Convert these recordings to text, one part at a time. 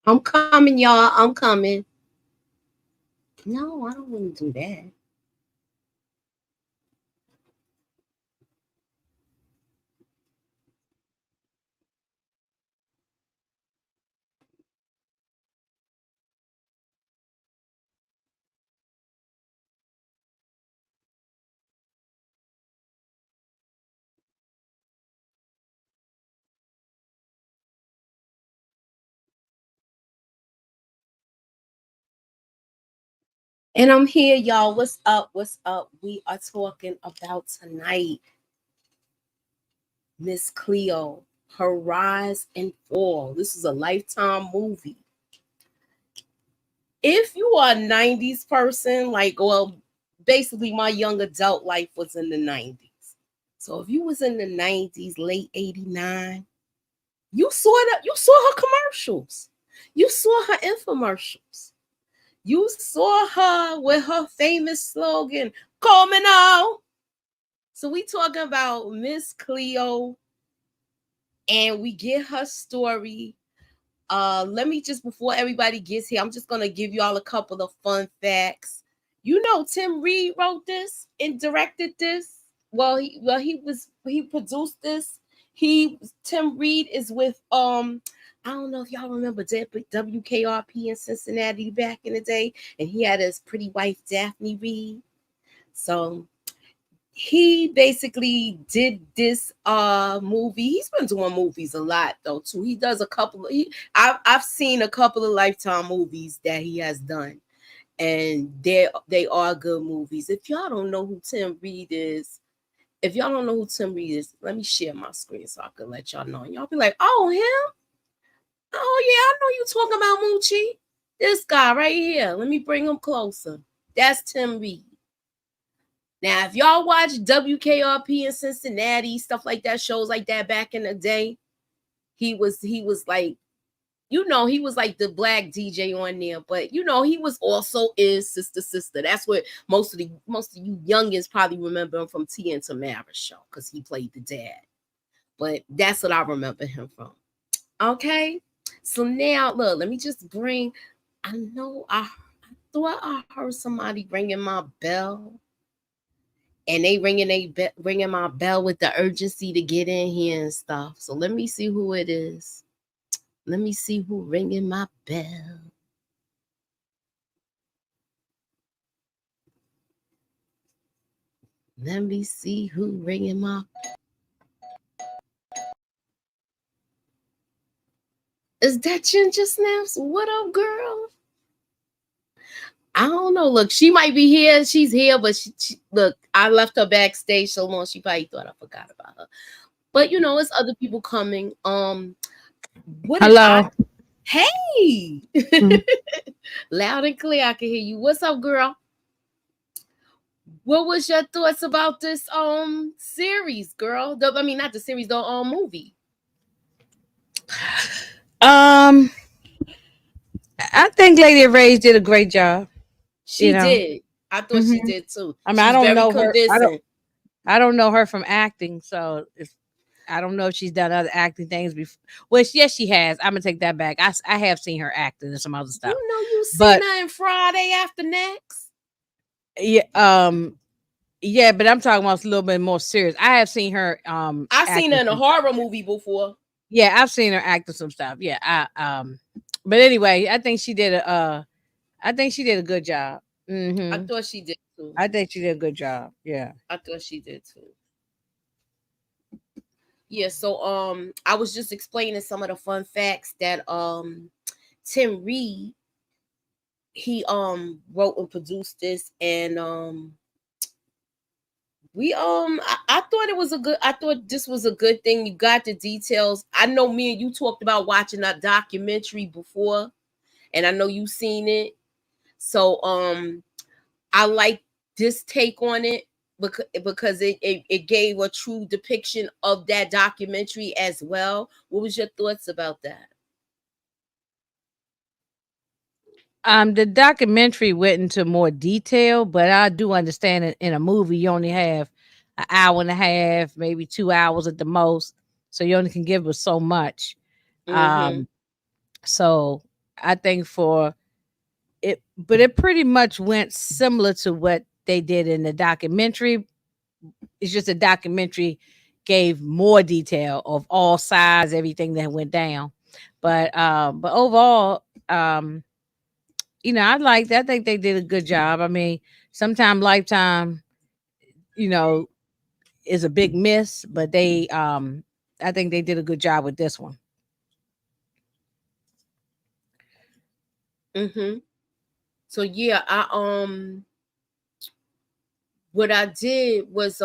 I'm coming, y'all. I'm coming. No, I don't want to do that. And I'm here, y'all. What's up? What's up? We are talking about tonight Miss Cleo, her rise and fall. This is a Lifetime movie. If you are a 90s person, like, well, basically my young adult life was in the 90s. So if you was in the 90s, late 89, you saw her commercials. You saw her infomercials. You saw her with her famous slogan, coming out. So we talking about Miss Cleo, and we get her story. Let me just, before everybody gets here, I'm just gonna give y'all a couple of fun facts. You know, Tim Reed wrote this and directed this. He produced this. Tim Reed is with I don't know if y'all remember WKRP in Cincinnati back in the day, and he had his pretty wife Daphne Reed. So he basically did this movie. He's been doing movies a lot though too. He does a couple of I've seen a couple of Lifetime movies that he has done, and they are good movies. If y'all don't know who Tim Reed is, let me share my screen so I can let y'all know. And y'all be like, oh, him? Oh yeah, I know you talking about Moochie. This guy right here. Let me bring him closer. That's Tim Reed. Now, if y'all watch WKRP in Cincinnati, stuff like that, shows like that back in the day, he was like, he was like the black DJ on there, but he was also in Sister Sister. That's what most of you youngins probably remember him from T and Tamara's show, because he played the dad. But that's what I remember him from. Okay. So now look, let me just bring I thought I heard somebody ringing my bell, and ringing my bell with the urgency to get in here and stuff. So let me see who it is. Let me see who ringing my bell. Let me see who ringing my. Is that Ginger Snaps? What up, girl? I don't know. Look, she might be here. She's here, but look, I left her backstage so long. She probably thought I forgot about her. But it's other people coming. What did I? Hello. Hey, Mm. loud and clear. I can hear you. What's up, girl? What was your thoughts about this series, girl? I mean, not the series, the movie. Um, I think Lady Rage did a great job. You She know. did. I thought hmm she did too. I mean, I She's don't very know her. convincing. I don't know her from acting, so I don't know if she's done other acting things before. Well, yes, she has. I'm gonna take that back. I have seen her acting and some other stuff, You seen but her in Friday After Next. yeah, yeah. But I'm talking about a little bit more serious. I have seen her I seen her acting in a some. horror movie before. Yeah, I've seen her acting some stuff. Yeah, But anyway, I think she did a good job. I hmm thought she did too. I think she did a good job. Yeah. I thought she did too. Yeah, so I was just explaining some of the fun facts that Tim Reed, he wrote and produced this, and I thought it was a good, I thought this was a good thing. You got the details. I know me and you talked about watching that documentary before, and I know you seen it. So I like this take on it, because it gave a true depiction of that documentary as well. What was your thoughts about that? The documentary went into more detail, but I do understand it in a movie you only have an hour and a half, maybe 2 hours at the most. So you only can give us so much. Mm-hmm. Um, so I think for it, but it pretty much went similar to what they did in the documentary. It's just a documentary gave more detail of all sides, everything that went down. But overall, I like that. I think they did a good job. I mean, sometime Lifetime, you know, is a big miss, but I think they did a good job with this one. Mm-hmm. So yeah, what I did was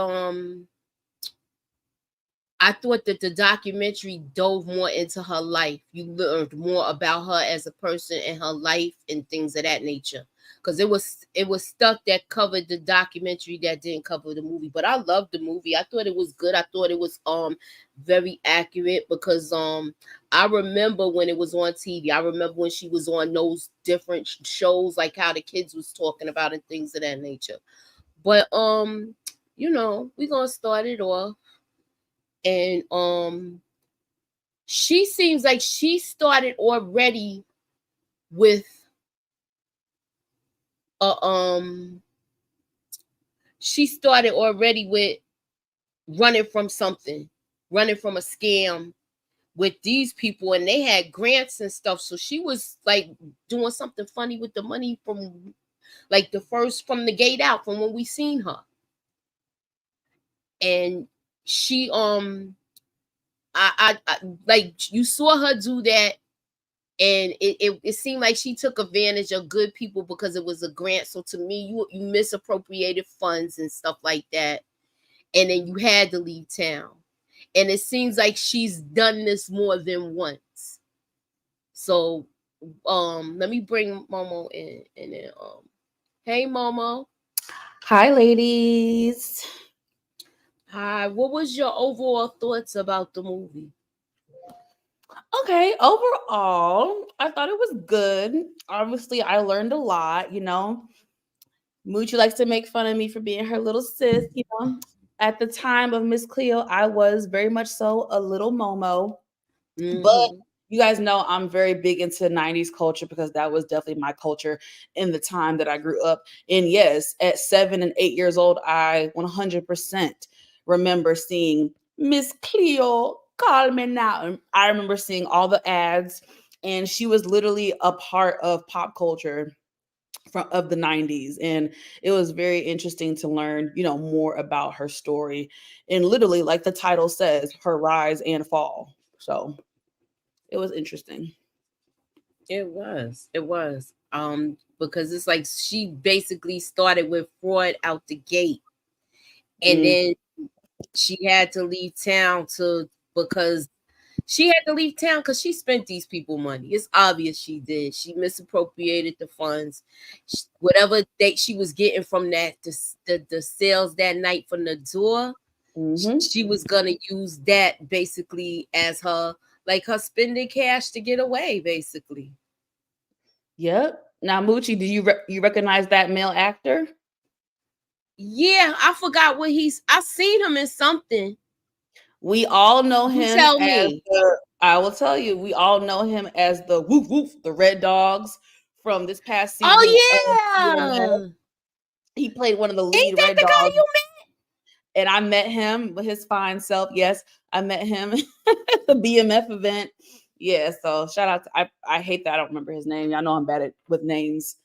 I thought that the documentary dove more into her life. You learned more about her as a person and her life and things of that nature. Because it was stuff that covered the documentary that didn't cover the movie. But I loved the movie. I thought it was good. I thought it was very accurate because I remember when it was on TV. I remember when she was on those different shows, like how the kids was talking about and things of that nature. But we're gonna start it off, and she seems like she started already with a she started already with running from something, running from a scam with these people, and they had grants and stuff. So she was like doing something funny with the money from like the first from the gate out from when we seen her. And she I like you saw her do that, and it seemed like she took advantage of good people because it was a grant. So to me, you misappropriated funds and stuff like that, and then you had to leave town. And it seems like she's done this more than once. So let me bring Momo in, and then hey Momo. Hi, ladies. Hi, what was your overall thoughts about the movie? Okay, overall, I thought it was good. Obviously, I learned a lot. Moochie likes to make fun of me for being her little sis. At the time of Miss Cleo, I was very much so a little Momo. But Mm-hmm. you guys know I'm very big into 90s culture because that was definitely my culture in the time that I grew up. And yes, at 7 and 8 years old, I 100% remember seeing Miss Cleo, call me now. And I remember seeing all the ads, and she was literally a part of pop culture of the 90s, and it was very interesting to learn more about her story, and literally, like the title says, her rise and fall. So it was interesting. It was because it's like she basically started with fraud out the gate, and Mm, then she had to leave town to because she had to leave town because she spent these people money. It's obvious she did. She misappropriated the funds. Whatever date she was getting from that the sales that night from the door, mm-hmm. she was gonna use that basically as her like her spending cash to get away, basically. Yep. Now, Moochie, do you recognize that male actor? Yeah, I forgot what he's. I seen him in something. We all know You him tell as me. the. I will tell you, we all know him as the woof woof, the Red Dogs from this past season of BMF. Oh yeah, He played one of the ain't lead that Red the guy Dogs, you and I met him with his fine self. Yes, I met him at the BMF event. Yeah, so shout out to I hate that I don't remember his name. Y'all know I'm bad at with names.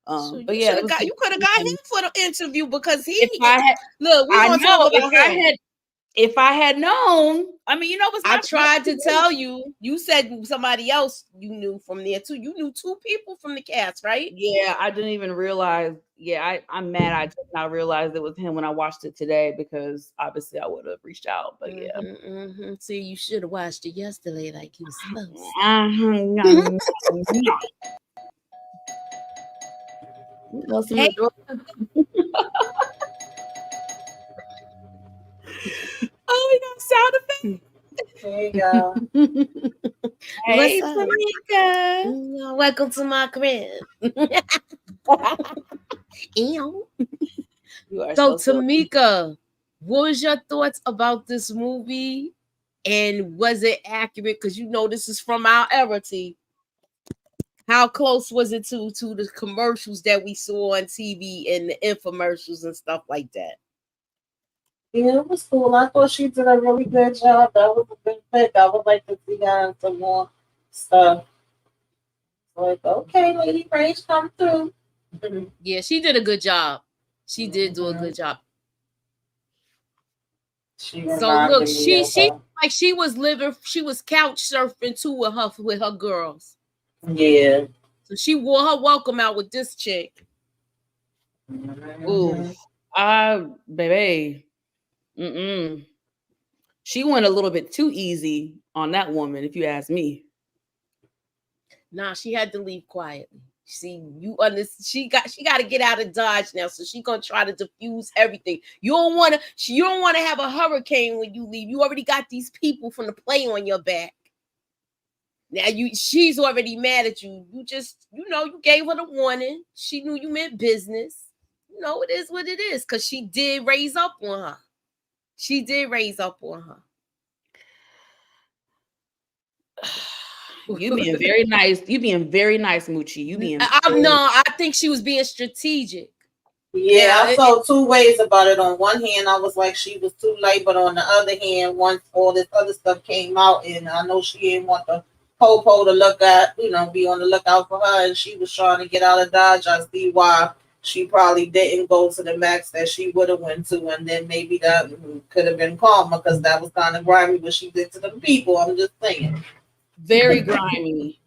So But you yeah, should it have was got good you could have to got meet him him. for the interview because If I had look, we I gonna talk know about him. if I had known, I mean, it's I not much tried to to tell you. You said somebody else you knew from there too. You knew two people from the cast, right? Yeah, I didn't even realize. Yeah, I'm mad. I just now realized it was him when I watched it today because obviously I would have reached out. But yeah. See, you should have watched it yesterday like you was supposed to. Mhm. Open Hey, the door. Oh, we got sound effects. there you go. What's Hey, up? Tamika. Welcome to my crib. Ew. You are So, so silly. Tamika, what was your thoughts about this movie? And was it accurate? Because you know this is from our era, T. How close was it to the commercials that we saw on TV and the infomercials and stuff like that? Yeah, it was cool. I thought she did a really good job. That was a good pick. I would like to see her in some more stuff. Like, okay, Lady Rage, come through. Yeah, she did a good job. She did do a Mhm. good job. She So look, reminded me of she her. like she was living, she was couch surfing too with her girls. Yeah. So she wore her welcome out with this chick. Ooh, Mhm. baby. Mm-mm. She went a little bit too easy on that woman, if you ask me. Nah, she had to leave quietly. See, you understand? She got to get out of Dodge now, so she gonna try to diffuse everything. You don't want to have a hurricane when you leave. You already got these people from the play on your back. Now she's already mad at you. You just, you gave her the warning. She knew you meant business. It is what it is, because she did raise up on her. She did raise up on her. You being very nice. You being very nice, Moochie. You being I think she was being strategic. Yeah, Now, I felt two ways about it. On one hand, I was like she was too late, but on the other hand, once all this other stuff came out, and I know she didn't want the popo to look at, be on the lookout for her, and she was trying to get out of Dodge. I see why she probably didn't go to the max that she would have went to, and then maybe that could have been calmer because that was kind of grimy what she did to the people. I'm just saying. very grimy.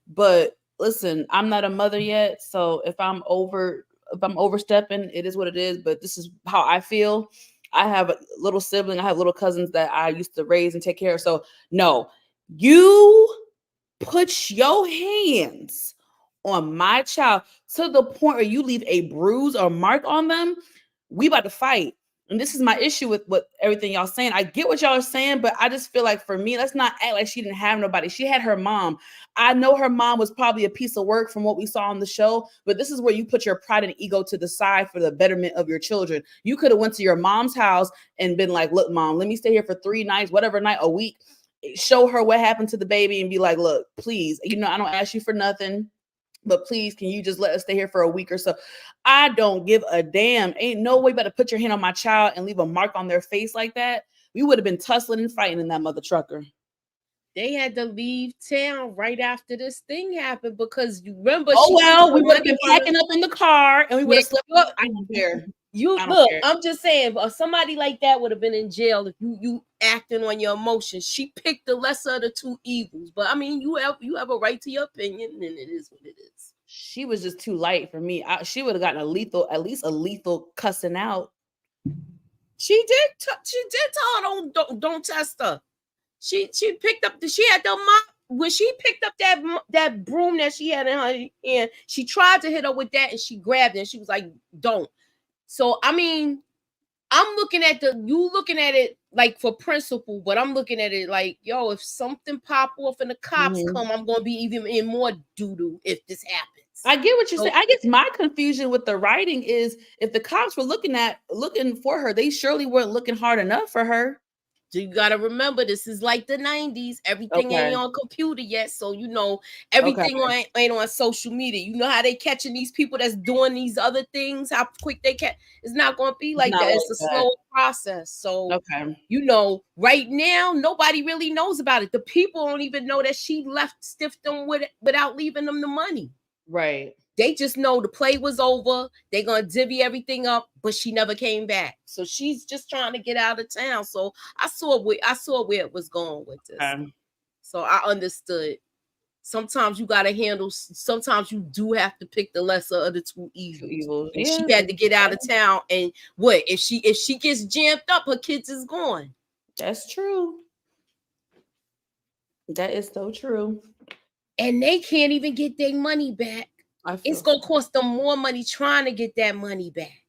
But listen, I'm not a mother yet, so if I'm overstepping, it is what it is. But this is how I feel. I have a little sibling. I have little cousins that I used to raise and take care of. So no, you put your hands on my child to the point where you leave a bruise or mark on them, we about to fight. And this is my issue with what everything y'all saying. I get what y'all are saying, but I just feel like for me, let's not act like she didn't have nobody. She had her mom. I know her mom was probably a piece of work from what we saw on the show, but this is where you put your pride and ego to the side for the betterment of your children. You could have went to your mom's house and been like, look, mom, let me stay here for 3 nights, whatever night, a week. Show her what happened to the baby and be like, look, please, I don't ask you for nothing, but please, can you just let us stay here for a week or so? I don't give a damn. Ain't no way better put your hand on my child and leave a mark on their face like that. We would have been tussling and fighting in that mother trucker. They had to leave town right after this thing happened because you remember Oh, she well, we the would have money been from packing up in the car and we would have slept. look, I don't care. you I don't look, care. I'm just saying, somebody like that would have been in jail if you acting on your emotions. She picked the lesser of the two evils. But I mean, you have a right to your opinion, and it is what it is. She was just too light for me. She would have gotten at least a lethal cussing out. She did tell her don't test her. She picked up she had the mop when she picked up that broom that she had in her hand. She tried to hit her with that, and she grabbed it. And she was like, "Don't." So I mean, I'm looking at you looking at it like for principle, but I'm looking at it like, yo, if something pop off and the cops come, I'm gonna be even in more doo-doo if this happens. I get what you're saying. I guess my confusion with the writing is if the cops were looking for her, they surely weren't looking hard enough for her. So you gotta remember, this is like the 90s. Everything ain't on computer yet, so everything ain't on social media. You know how they catching these people that's doing these other things, how quick they catch. It's not gonna be like that. It's a slower process. So right now nobody really knows about it. The people don't even know that she left Stifton without leaving them the money. Right. They just know the play was over. They're gonna divvy everything up, but she never came back. So she's just trying to get out of town. So I saw where it was going with this. So I understood. Sometimes you gotta handle. Sometimes you do have to pick the lesser of the two evils. And she had to get out of town. And what if she gets jammed up? Her kids is gone. That's true. That is so true. And they can't even get their money back. It's gonna cost them more money trying to get that money back.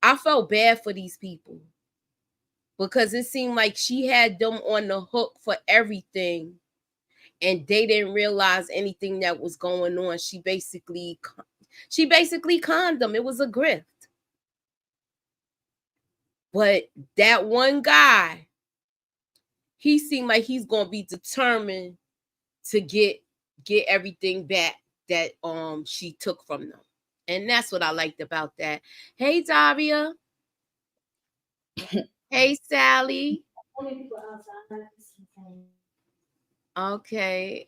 I felt bad for these people because it seemed like she had them on the hook for everything, and they didn't realize anything that was going on. She basically conned them. It was a grift. But that one guy, he seemed like he's gonna be determined to get get everything back that she took from them. And that's what I liked about that. Hey Daria. Hey Sally. Okay.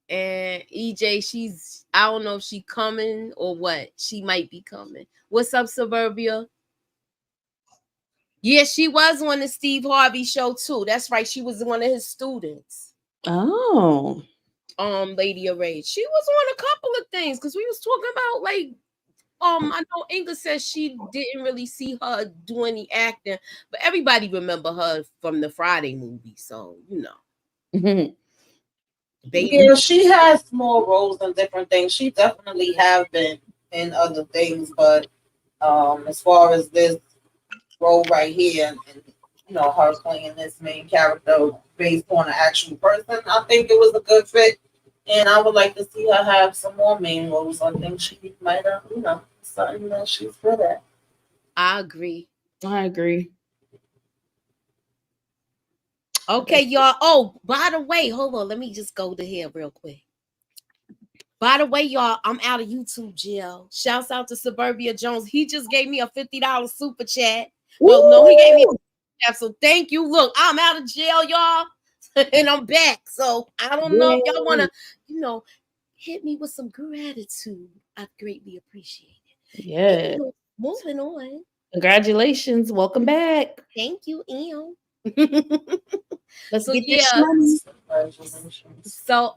And EJ, I don't know if she coming or what. She might be coming. What's up, Suburbia? Yeah, she was on the Steve Harvey show too. That's right. She was one of his students. Oh. Lady of Rage. She was on a couple of things because we was talking about like I know Inga says she didn't really see her do any acting, but everybody remember her from the Friday movie, so you know. Baby. Yeah, she has small roles and different things. She definitely have been in other things, but as far as this role right here, and you know, her playing this main character based on an actual person, I think it was a good fit. And I would like to see her have some more main roles. I think she might have, you know, something that she's good at. I agree. Okay, y'all. Oh, by the way, hold on. Let me just go to here real quick. By the way, y'all, I'm out of YouTube jail. Shouts out to Suburbia Jones. He just gave me a $50 super chat. Well, no, he gave me a chat, so thank you. Look, I'm out of jail, y'all, and I'm back. So I don't know if y'all want to, you know, hit me with some gratitude. I'd greatly appreciate it. Yeah. Moving on. Congratulations. Welcome back. Thank you, Em. Let's get this money. So,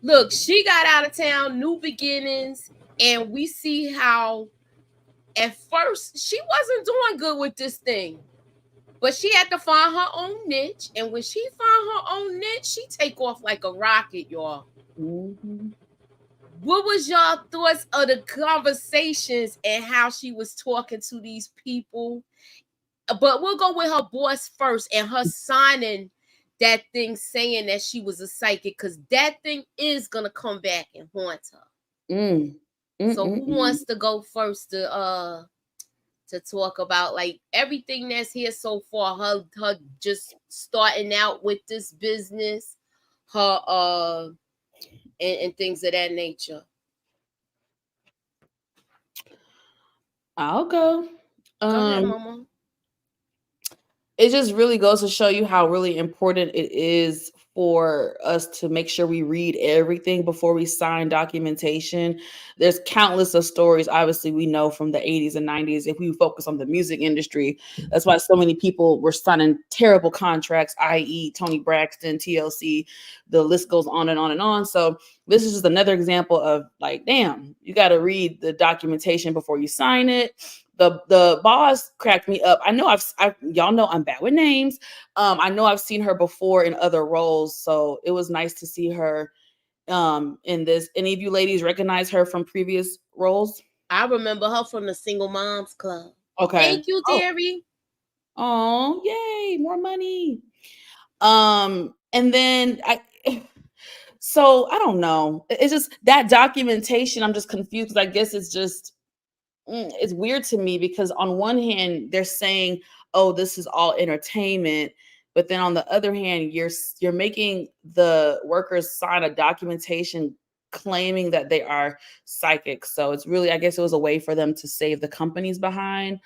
look, she got out of town, new beginnings, and we see how at first she wasn't doing good with this thing, but she had to find her own niche, and when she found her own niche, she take off like a rocket, y'all. Mm-hmm. What was y'all thoughts of the conversations and how she was talking to these people? But we'll go with her boss first and her signing that thing saying that she was a psychic, because that thing is gonna come back and haunt her. So who wants to go first to talk about like everything that's here so far? Her just starting out with this business, her and things of that nature. I'll go. Go ahead, Mama. It just really goes to show you how really important it is for us to make sure we read everything before we sign documentation. There's countless of stories, obviously, we know from the 80s and 90s. If we focus on the music industry, that's why so many people were signing terrible contracts, i.e. Tony Braxton, TLC, the list goes on and on and on. So this is just another example of like, damn, you got to read the documentation before you sign it. The boss cracked me up. I know y'all know I'm bad with names. I know I've seen her before in other roles, so it was nice to see her in this. Any of you ladies recognize her from previous roles? I remember her from the Single Moms Club. Okay. Thank you, dearie. Oh, yay, more money. And then so I don't know. It's just that documentation. I'm just confused. I guess it's just it's weird to me because on one hand they're saying, oh, this is all entertainment, but then on the other hand you're making the workers sign a documentation claiming that they are psychic. So it's really, I guess it was a way for them to save the companies behind.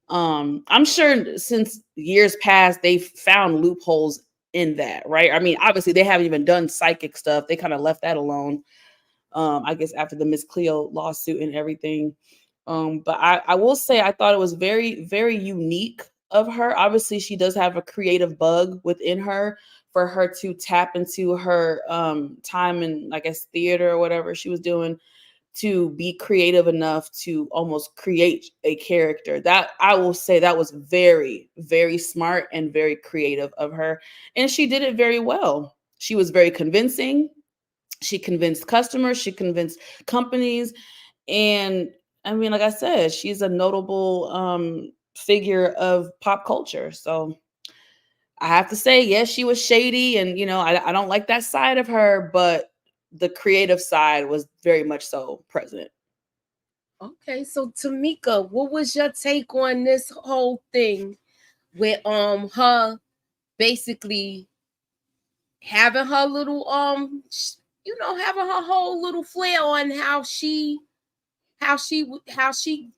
I'm sure since years past they've found loopholes in that, right? I mean, obviously they haven't even done psychic stuff. They kind of left that alone. I guess after the Miss Cleo lawsuit and everything. But I will say I thought it was very, very unique of her. Obviously, she does have a creative bug within her for her to tap into her time in, I guess, theater or whatever she was doing, to be creative enough to almost create a character. That I will say that was very, very smart and very creative of her. And she did it very well. She was very convincing. She convinced customers, she convinced companies. And I mean, like I said, she's a notable figure of pop culture. So I have to say, yes, she was shady, and you know, I don't like that side of her, but the creative side was very much so present. Okay, so Tamika, what was your take on this whole thing with her basically having her little having her whole little flair on how she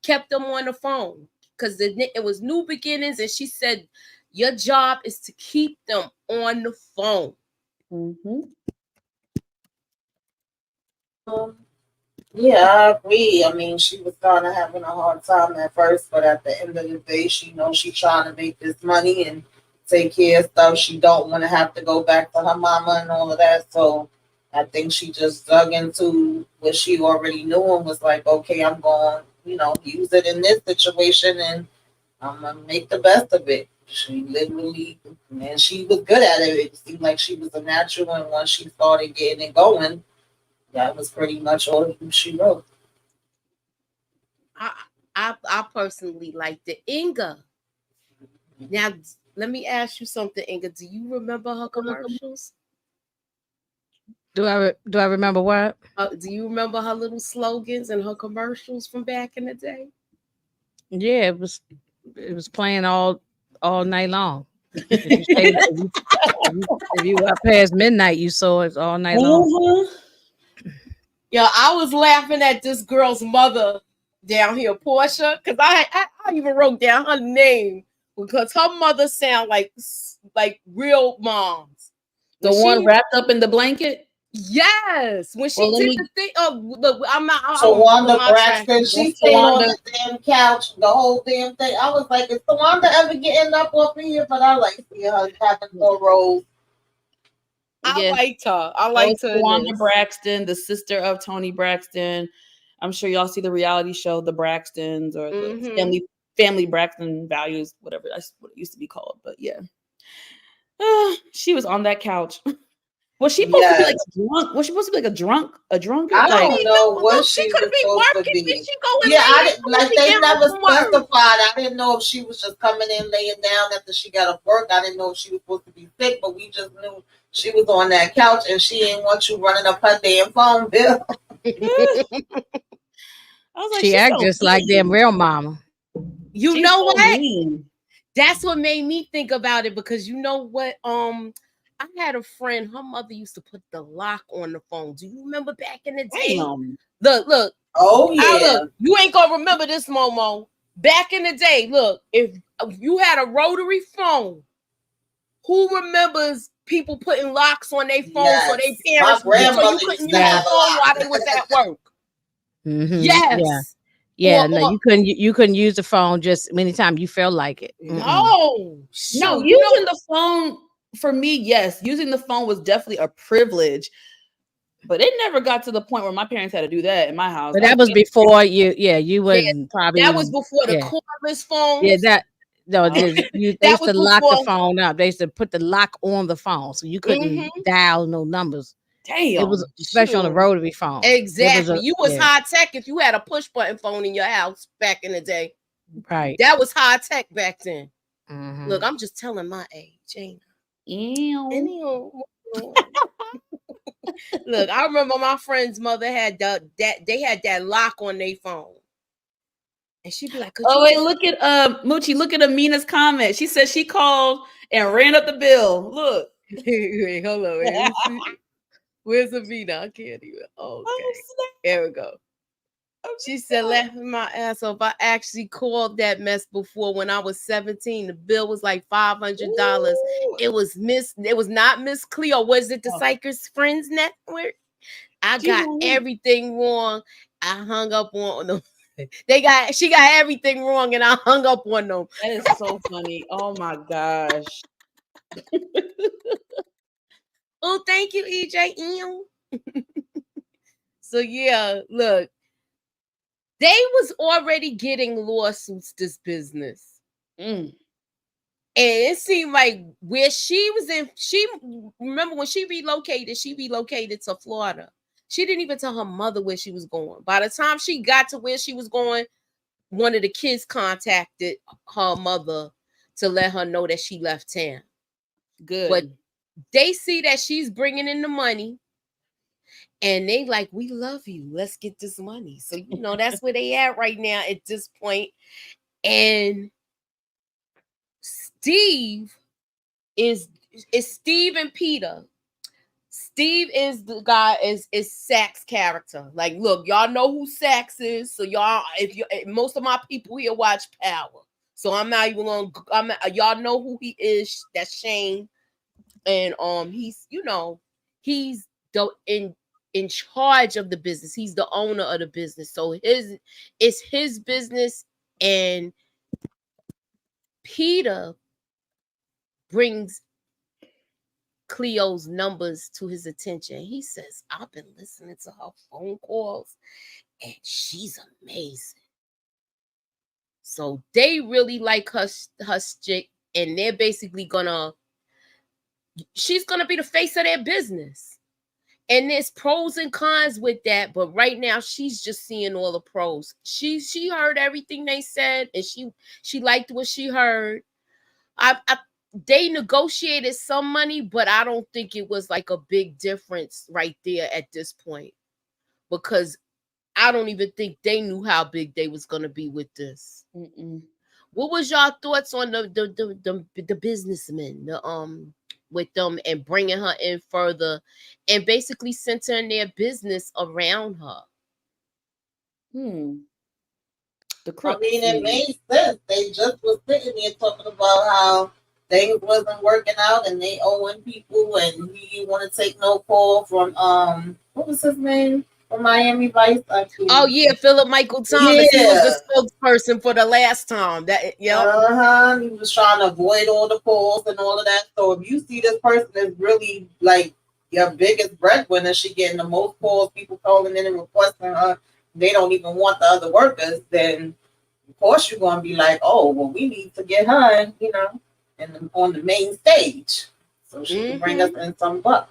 kept them on the phone, because it was new beginnings, and she said your job is to keep them on the phone. Mm-hmm. Yeah, I agree. I mean, she was kind of having a hard time at first, but at the end of the day, she knows she's trying to make this money and take care of stuff. She don't want to have to go back to her mama and all of that. So I think she just dug into what she already knew and was like, okay, I'm going, use it in this situation and I'm gonna make the best of it. She literally, and she was good at it. It seemed like she was a natural, and once she started getting it going, that was pretty much all she wrote. I personally liked it. Inga. Now let me ask you something, Inga. Do you remember her commercials? Do I remember what? Do you remember her little slogans and her commercials from back in the day? Yeah, it was playing all night long. If you stayed, if you up past midnight, you saw it all night long. Mm-hmm. Yeah, I was laughing at this girl's mother down here, Portia, because I even wrote down her name because her mother sound like real moms. The When one she wrapped up in the blanket. Yes, when she Well, let did me. the thing. Oh, look, I'm on Tawanda my track. Braxton, she That's stayed on Tawanda. the damn couch the whole damn thing. I was like, is Tawanda ever getting up off of here? But I like see her having no roles. I Yes, liked her. I that was liked her in Tawanda this. Braxton, the sister of Tony Braxton. I'm sure y'all see the reality show, The Braxtons, or the Mm-hmm. Family Braxton Values, whatever that's what it used to be called. But yeah, she was on that couch. Was she supposed to be Yes. like drunk? Was she supposed to be like a drunkard? I Like, don't know No, what look, she she could was be supposed to working. Did be. she go and Yeah, lay I down didn't when like she they get home never from work? specified. I didn't know if she was just coming in laying down after she got off work. I didn't know if she was supposed to be sick, but we just knew she was on that couch and she didn't want you running up her damn phone bill. I was like, She she's act so just like them mean. real mama. You She's know so what? mean. That's what made me think about it, because you know what? I had a friend. Her mother used to put the lock on the phone. Do you remember back in the day? Damn. Look. Oh I yeah. look. You ain't gonna remember this, Momo. Back in the day, look. If you had a rotary phone, who remembers people putting locks on their phone so their Yes. My parents, so you grandmother used couldn't to use the Yeah. have a phone while lot. they was at work? Yeah. Yes. Yeah. Or No, you couldn't use the phone just anytime you felt like it. no, No, shoot, using the phone for me, yes, using the phone was definitely a privilege, but it never got to the point where my parents had to do that in my house. But I that was can't. before you. Yeah, you yeah, wouldn't probably. that was before the Yeah. cordless Yeah. phones. That. No, Oh, they That used was to lock the before. phone up. They used to put the lock on the phone, so you couldn't Mm-hmm. dial no numbers. It was damn. especially on the Sure. rotary phone. It was Exactly. a You was yeah, high tech if you had a push button phone in your house back in the day. right. That was high tech back then. Look, Hmm. I'm just telling my age, Jane. Ew. Anyhow, look, I remember my friend's mother had they had that lock on their phone, and she'd be like, "Could Oh you wait, just look at Moochie. Look at Amina's comment. She said she called and ran up the bill. Look. wait, hold on, wait, where's Avina? I can't even. Oh, Okay, there we go." She said, laughing my ass off. I actually called that mess before when I was 17. The bill was like $500. Ooh. It was not Miss Cleo. Was it the Oh, Psychers Friends Network? I she got who? everything wrong. I hung up on them. She got everything wrong and I hung up on them. That is so funny. Oh my gosh. Oh, thank you, EJ. Ew. So yeah, look, they was already getting lawsuits, this business. Mm. And it seemed like where she was in, she remember when she relocated to Florida. She didn't even tell her mother where she was going. By the time she got to where she was going, one of the kids contacted her mother to let her know that she left town. Good. But they see that she's bringing in the money, and they like, we love you. Let's get this money. So that's where they at right now at this point. And Steve is Steve and Peter. Steve is the guy is Sax's character. Like, look, y'all know who Sax is, so y'all, if you, most of my people here watch Power, so I'm not even gonna. Y'all know who he is. That's Shane, and he's he's the in charge of the business. He's the owner of the business, so it's his business, and Peter brings Cleo's numbers to his attention. He says, I've been listening to her phone calls and she's amazing. So they really like her stick, and they're basically she's gonna be the face of their business. And there's pros and cons with that, but right now she's just seeing all the pros. She heard everything they said, and she liked what she heard. They negotiated some money, but I don't think it was like a big difference right there at this point, because I don't even think they knew how big they was gonna be with this. Mm-mm. What was y'all thoughts on the businessmen, with them and bringing her in further, and basically centering their business around her? The I mean, it scene. made sense. They just was sitting there talking about how things wasn't working out and they owing people, and he want to take no call from what was his name from Miami Vice? Oh yeah, Philip Michael Thomas. He was Yeah. the spokesperson for the last time. That yep. He was trying to avoid all the calls and all of that. So if you see this person is really like your biggest breadwinner, she getting the most calls, people calling in and requesting her, they don't even want the other workers, then of course you're gonna be like, oh well, we need to get her, and on the main stage so she can bring us in some bucks.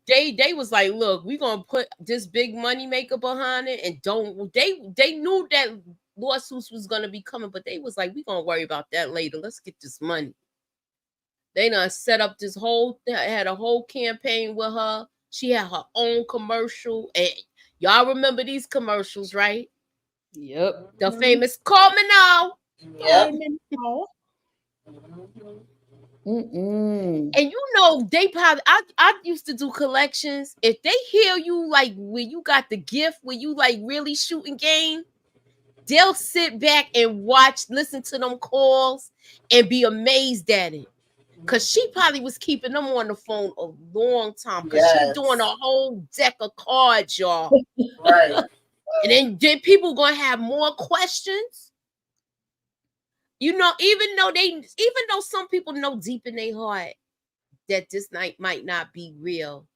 They was like, look, we gonna put this big money maker behind it, and they knew that lawsuits was gonna be coming, but they was like, we gonna worry about that later. Let's get this money. They done set up this had a whole campaign with her. She had her own commercial, and y'all remember these commercials, right? Yep. The famous "Call Me Now." Yep. Mm-mm. And they probably, I used to do collections. If they hear you like when you got the gift, when you like really shooting game, they'll sit back and watch, listen to them calls, and be amazed at it. Cause she probably was keeping them on the phone a long time. Cause she doing a whole deck of cards, y'all. Right. And then people gonna have more questions. Even though some people know deep in their heart that this night might not be real,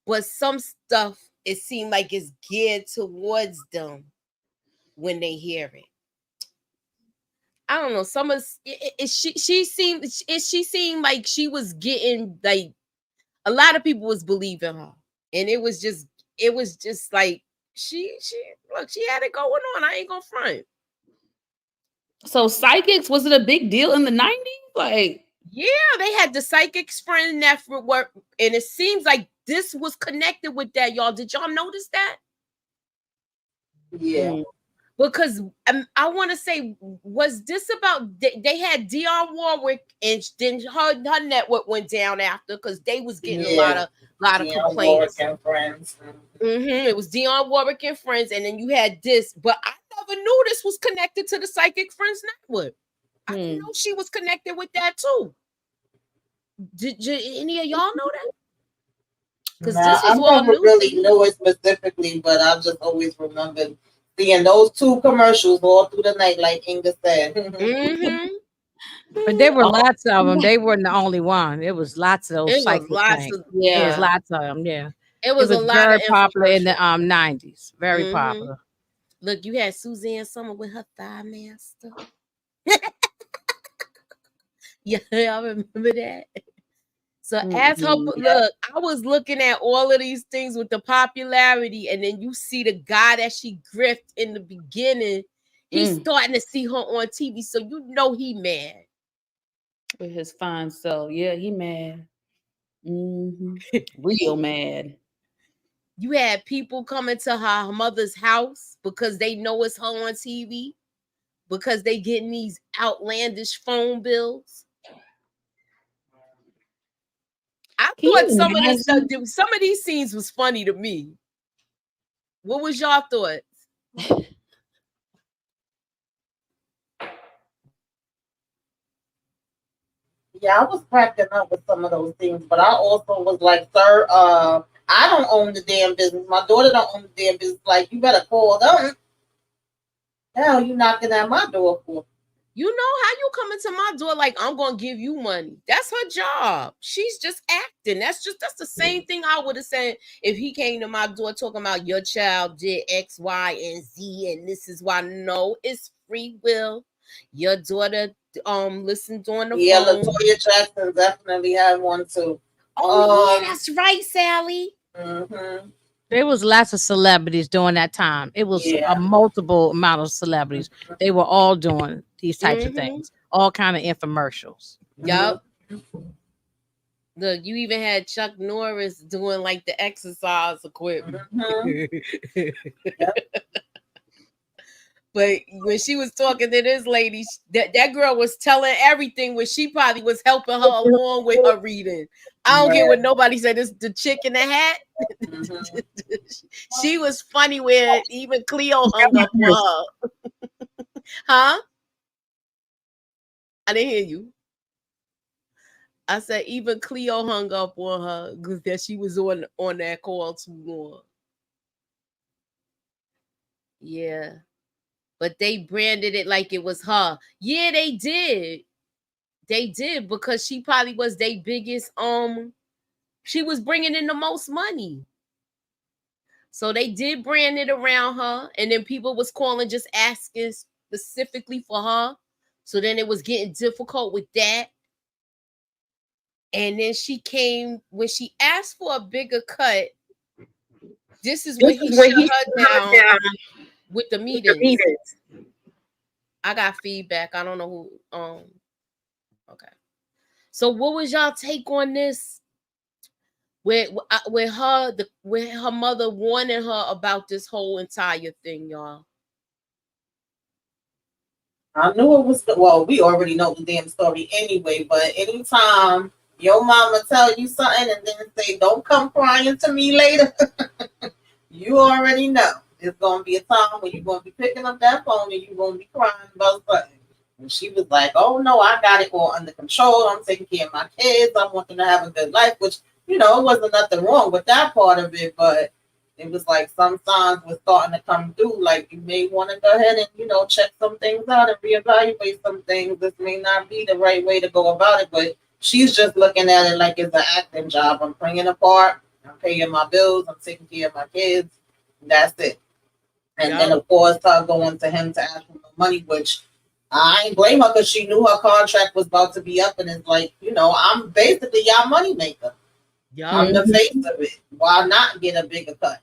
but some stuff, it seemed like it's geared towards them when they hear it. I don't know. Some of she seemed like she was getting, like, a lot of people was believing her, and it was just like she look, she had it going on. I ain't gonna front. So psychics, was it a big deal in the 90s? Like, yeah, they had the psychics friend network, and it seems like this was connected with that, y'all. Did y'all notice that? Yeah. Because I want to say, was this about they had Dionne Warwick, and then her network went down after, because they was getting a lot of Dionne Warwick complaints. and Friends. It was Dionne Warwick and Friends, and then you had this, but I never knew this was connected to the Psychic Friends network. I didn't know she was connected with that too. Did any of y'all know that? Because this was I never really knew it specifically, but I've just always remembered seeing those two commercials all through the night, like Inga said. But there were lots of them. They weren't the only one. There was lots of those psychic things. There was lots of them. Yeah, it was a lot very of popular in the 90s. Very popular. Look, you had Suzanne Summer with her Thigh Master. Yeah, I remember that. So as her look, I was looking at all of these things with the popularity, and then you see the guy that she griffed in the beginning. He's starting to see her on TV, so he mad with his fine self. Yeah, he mad. Real mad. You had people coming to her mother's house because they know it's her on TV, because they getting these outlandish phone bills. Can you thought some of this stuff, imagine? some of these scenes was funny to me. What was y'all thoughts? Yeah, I was cracking up with some of those things, but I also was like, sir, I don't own the damn business. My daughter don't own the damn business. Like, you better call them. Hell, you knocking at my door for? You know how you come into my door like I'm gonna give you money. That's her job. She's just acting. That's the same thing I would have said if he came to my door talking about your child did X, Y, and Z, and this is why. No, it's free will. Your daughter listened on the Yeah, phone. Latoya Jackson definitely had one too. Oh yeah, that's right, Sally. Mm-hmm. There was lots of celebrities during that time. It was a Yeah. multiple amount of celebrities. They were all doing these types of Mm-hmm. things, all kind of infomercials. Yup. Look, you even had Chuck Norris doing like the exercise equipment. Mm-hmm. Yep. But when she was talking to this lady, that girl was telling everything when she probably was helping her along with her reading. I don't care Yeah. what nobody said. This the chick in the hat. Mm-hmm. She was funny where even Cleo hung up on her. Huh? I didn't hear you. I said even Cleo hung up on her because that she was on that call too long. Yeah. But they branded it like it was her. Yeah, they did. They did because she probably was their biggest she was bringing in the most money. So they did brand it around her and then people was calling just asking specifically for her. So then it was getting difficult with that. And then she came when she asked for a bigger cut. This is This when he is where shut he her shut down down with the with the meetings. meetings. I got feedback. I don't know who okay. So what was y'all take on this? With her mother warning her about this whole entire thing, y'all. I knew it was well, we already know the damn story anyway, but anytime your mama tell you something and then say, don't come crying to me later, you already know. There's gonna be a time when you're gonna be picking up that phone and you're gonna be crying about something. And she was like, oh no, I got it all under control. I'm taking care of my kids. I want them to have a good life, which, it wasn't nothing wrong with that part of it, but it was like some signs were starting to come through. Like you may want to go ahead and, check some things out and reevaluate some things. This may not be the right way to go about it, but she's just looking at it like it's an acting job. I'm bringing apart. I'm paying my bills. I'm taking care of my kids. That's it. And then, of course, her going to him to ask for money, which I ain't blame her because she knew her contract was about to be up. And it's like, I'm basically y'all money maker. I'm the face of it. Why not get a bigger cut?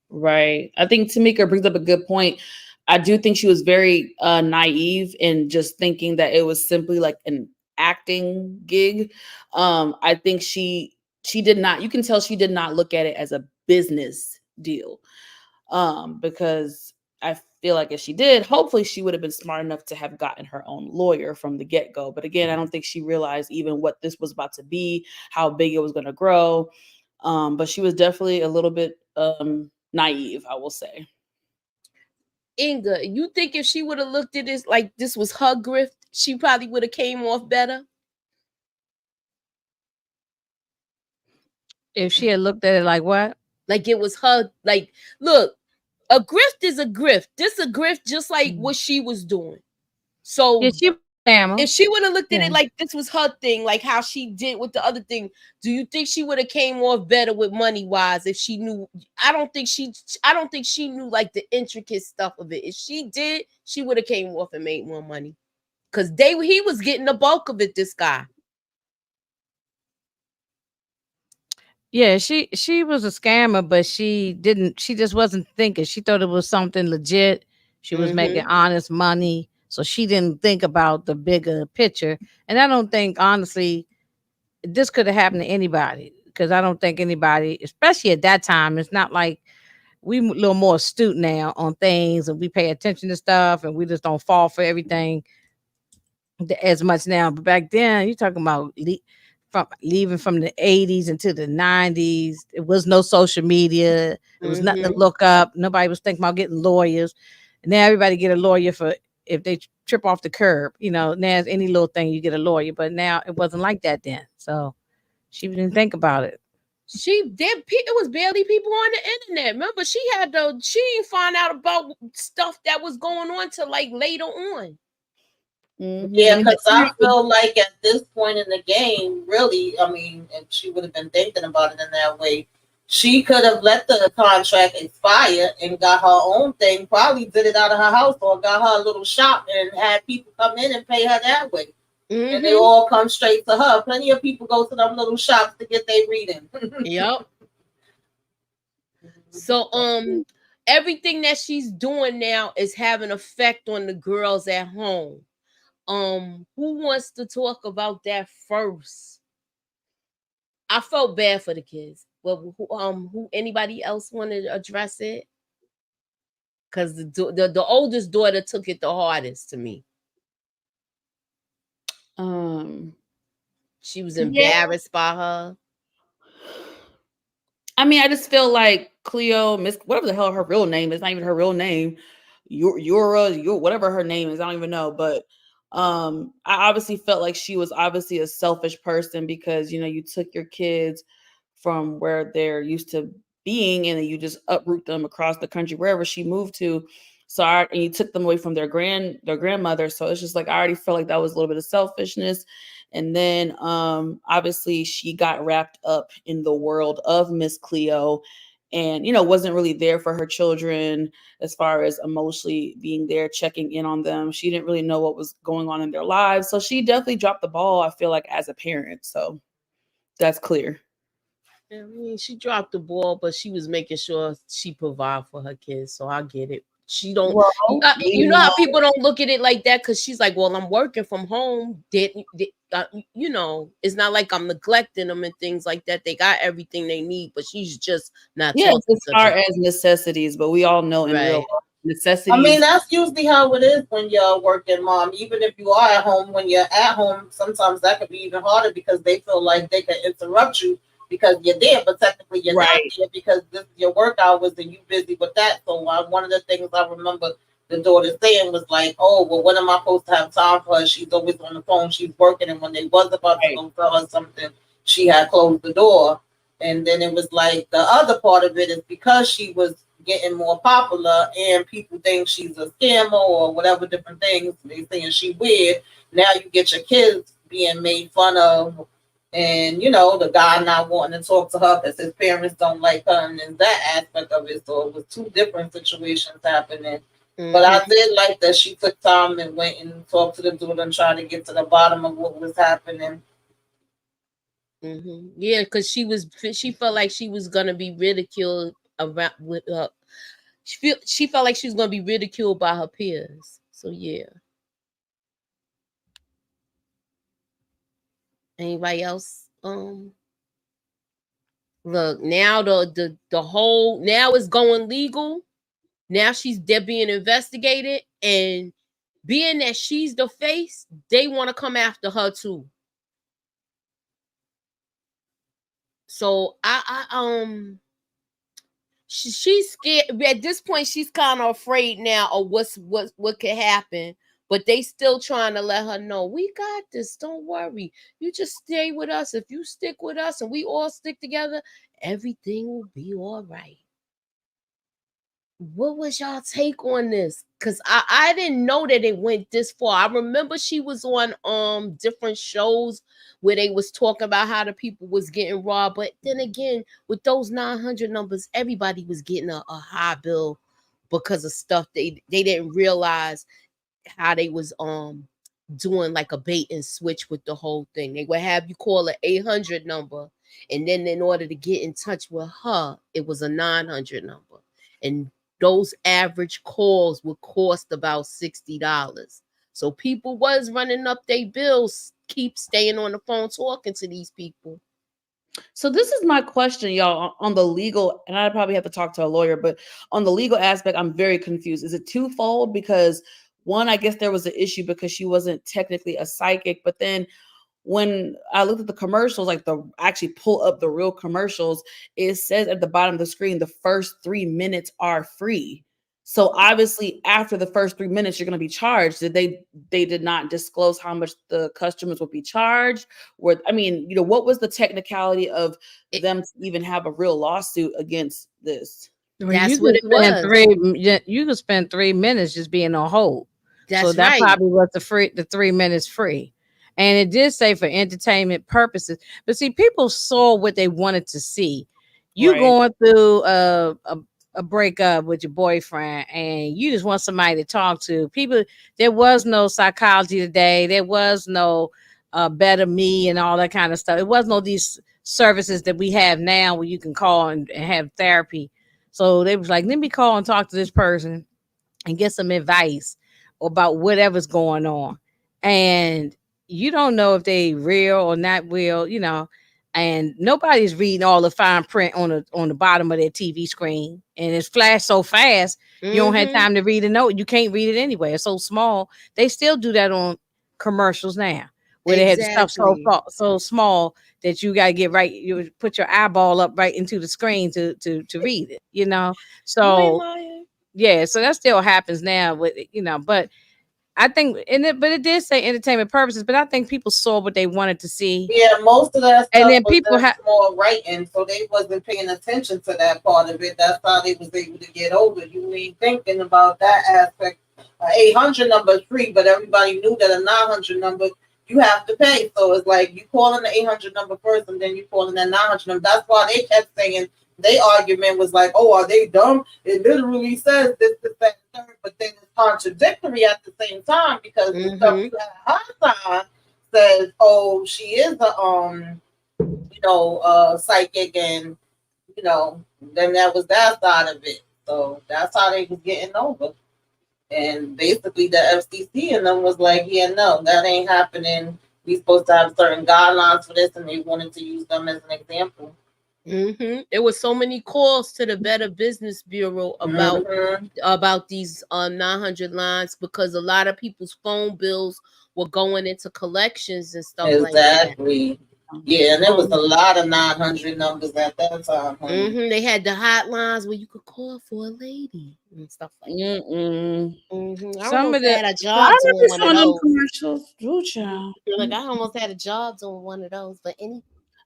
Right. I think Tamika brings up a good point. I do think she was very naive in just thinking that it was simply like an acting gig. I think she did not, you can tell she did not look at it as a business deal. Because I feel like if she did, hopefully she would have been smart enough to have gotten her own lawyer from the get-go. But again, I don't think she realized even what this was about to be, how big it was going to grow. But she was definitely a little bit naive, I will say. Inga, you think if she would have looked at this like this was her grift, she probably would have came off better? If she had looked at it like what? Like it was her, like, look, a grift is a grift. This a grift just like what she was doing. So Yeah, she if she would have looked at Yeah. it like this was her thing, like how she did with the other thing, do you think she would have came off better with money wise if she knew? I don't think she knew like the intricate stuff of it. If she did, she would have came off and made more money. Cause he was getting the bulk of it, this guy. Yeah, she was a scammer, but she just wasn't thinking. She thought it was something legit. She was making honest money. So she didn't think about the bigger picture. And I don't think, honestly, this could have happened to anybody. Because I don't think anybody, especially at that time, it's not like we a little more astute now on things and we pay attention to stuff and we just don't fall for everything as much now. But back then, you're talking about from leaving from the 80s into the 90s. It was no social media. There was nothing to look up. Nobody was thinking about getting lawyers. And now everybody get a lawyer for if they trip off the curb. Now it's any little thing you get a lawyer. But now it wasn't like that then. So she didn't think about it. It was barely people on the internet. Remember, she didn't find out about stuff that was going on till like later on. Yeah, because I feel like at this point in the game, really, I mean, and she would have been thinking about it in that way. She could have let the contract expire and got her own thing, probably did it out of her house or got her a little shop and had people come in and pay her that way. And they all come straight to her. Plenty of people go to them little shops to get their reading. Yep. So everything that she's doing now is having effect on the girls at home. Who wants to talk about that first? I felt bad for the kids. Well, who anybody else want to address it? Because the oldest daughter took it the hardest to me. She was embarrassed by her. I mean, I just feel like Cleo, Miss, whatever the hell her real name is, not even her real name. Your whatever her name is, I don't even know. But I obviously felt like she was obviously a selfish person because you took your kids from where they're used to being and then you just uproot them across the country wherever she moved to. So and you took them away from their grandmother. So it's just like I already felt like that was a little bit of selfishness. And then obviously she got wrapped up in the world of Miss Cleo and wasn't really there for her children as far as emotionally being there, checking in on them. She didn't really know what was going on in their lives. So she definitely dropped the ball, I feel like, as a parent. So that's clear. I mean, she dropped the ball, but she was making sure she provide for her kids. So I get it. She don't. Well, you know how people don't look at it like that because she's like, well, I'm working from home. It's not like I'm neglecting them and things like that. They got everything they need, but she's just not. Yes, as far as necessities, but we all know in real life, necessities. I mean, that's usually how it is when you're working mom. Even if you are at home, when you're at home, sometimes that could be even harder because they feel like they can interrupt you because you're there, but technically you're not there because this is your work hours and you're busy with that. So one of the things I remember the daughter saying was like, oh, well, when am I supposed to have time for her? She's always on the phone. She's working. And when they was about to go tell her something, she had closed the door. And then it was like the other part of it is because she was getting more popular and people think she's a scammer or whatever different things. They saying she weird. Now you get your kids being made fun of and, the guy not wanting to talk to her because his parents don't like her and then that aspect of it. So it was two different situations happening. But I did like that she took time and went and talked to the dude and tried to get to the bottom of what was happening. Yeah, because she felt like she was gonna be ridiculed around with she felt like she was gonna be ridiculed by her peers. So yeah. Anybody else? Look, now the whole now it's going legal. Now they're being investigated, and being that she's the face, they want to come after her too. So she's scared at this point. She's kind of afraid now of what could happen, but they still trying to let her know we got this. Don't worry, you just stay with us. If you stick with us and we all stick together, everything will be all right. What was y'all take on this? Because I didn't know that it went this far. I remember she was on different shows where they was talking about how the people was getting robbed. But then again, with those 900 numbers, everybody was getting a high bill because of stuff they didn't realize how they was doing like a bait and switch with the whole thing. They would have you call an 800 number, and then in order to get in touch with her, it was a 900 number. And those average calls would cost about $60. So people was running up their bills, keep staying on the phone talking to these people. So this is my question, y'all, on the legal, and I probably have to talk to a lawyer, but on the legal aspect, I'm very confused. Is it twofold? Because one, I guess there was an issue because she wasn't technically a psychic, but then when I looked at the commercials, like the actually pull up the real commercials, it says at the bottom of the screen the first 3 minutes are free. So obviously, after the first 3 minutes, you're going to be charged. They did not disclose how much the customers would be charged? Or I mean, what was the technicality of them to even have a real lawsuit against this? Well, That's what it was. You could spend 3 minutes just being on hold. So That's that right. probably was the 3 minutes free. And it did say for entertainment purposes. But see, people saw what they wanted to see. You Right. going through a breakup with your boyfriend and you just want somebody to talk to. People, there was no psychology today. There was no better me and all that kind of stuff. It was no these services that we have now where you can call and have therapy. So they was like, let me call and talk to this person and get some advice about whatever's going on. And you don't know if they real or not real, and nobody's reading all the fine print on the bottom of their TV screen. And it's flashed so fast, you don't have time to read a note. You can't read it anyway. It's so small. They still do that on commercials now, where they have the stuff Exactly. so small that you gotta get right. You put your eyeball up right into the screen to read it. You ain't So lying. yeah, so that still happens now with but I think but it did say entertainment purposes, but I think people saw what they wanted to see. Yeah, most of that And stuff then was people just more writing, so they wasn't paying attention to that part of it. That's how they was able to get over. You ain't thinking about that aspect. 800 number is free, but everybody knew that a 900 number you have to pay. So it's like you calling the 800 number first, and then you calling that 900 number. That's why they kept saying their argument was like, "Oh, are they dumb? It literally says this, that, and third," but then it's contradictory at the same time because the stuff you had hotline says, "Oh, she is a psychic," and then that was that side of it. So that's how they was getting over. And basically, the FCC and them was like, "Yeah, no, that ain't happening. We supposed to have certain guidelines for this," and they wanted to use them as an example. There was so many calls to the Better Business Bureau about these 900 lines because a lot of people's phone bills were going into collections and stuff like that. Exactly. Yeah, and there was a lot of 900 numbers at that time. They had the hotlines where you could call for a lady and stuff like that. I Some almost of the had a I job doing remember one some of of them those. commercials. Ooh, child. Like I almost had a job doing one of those, but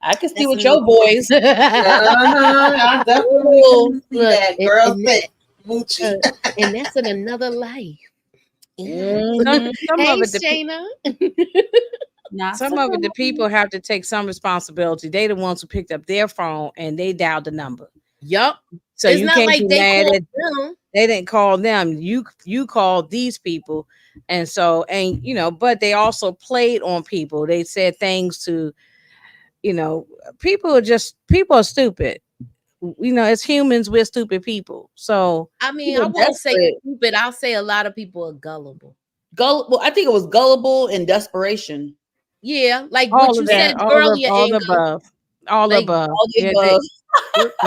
I can see that's with another- your boys. I definitely Ooh, can see look, that. Girl and said, Moochie. and that's in another life. Yeah. some Hey, of it Shayna. some of it the people have to take some responsibility. They the ones who picked up their phone and they dialed the number. Yup. So It's you not can't like be they mad called at them. they didn't call them. You called these people. And so but they also played on people. They said things to people are stupid. As humans, we're stupid people. So I mean, I People won't say desperate. stupid. I'll say a lot of people are gullible. Well, I think it was gullible and desperation. Yeah, like what all you of said that, earlier, all the Inga. above, all Like above. All the Yeah, above.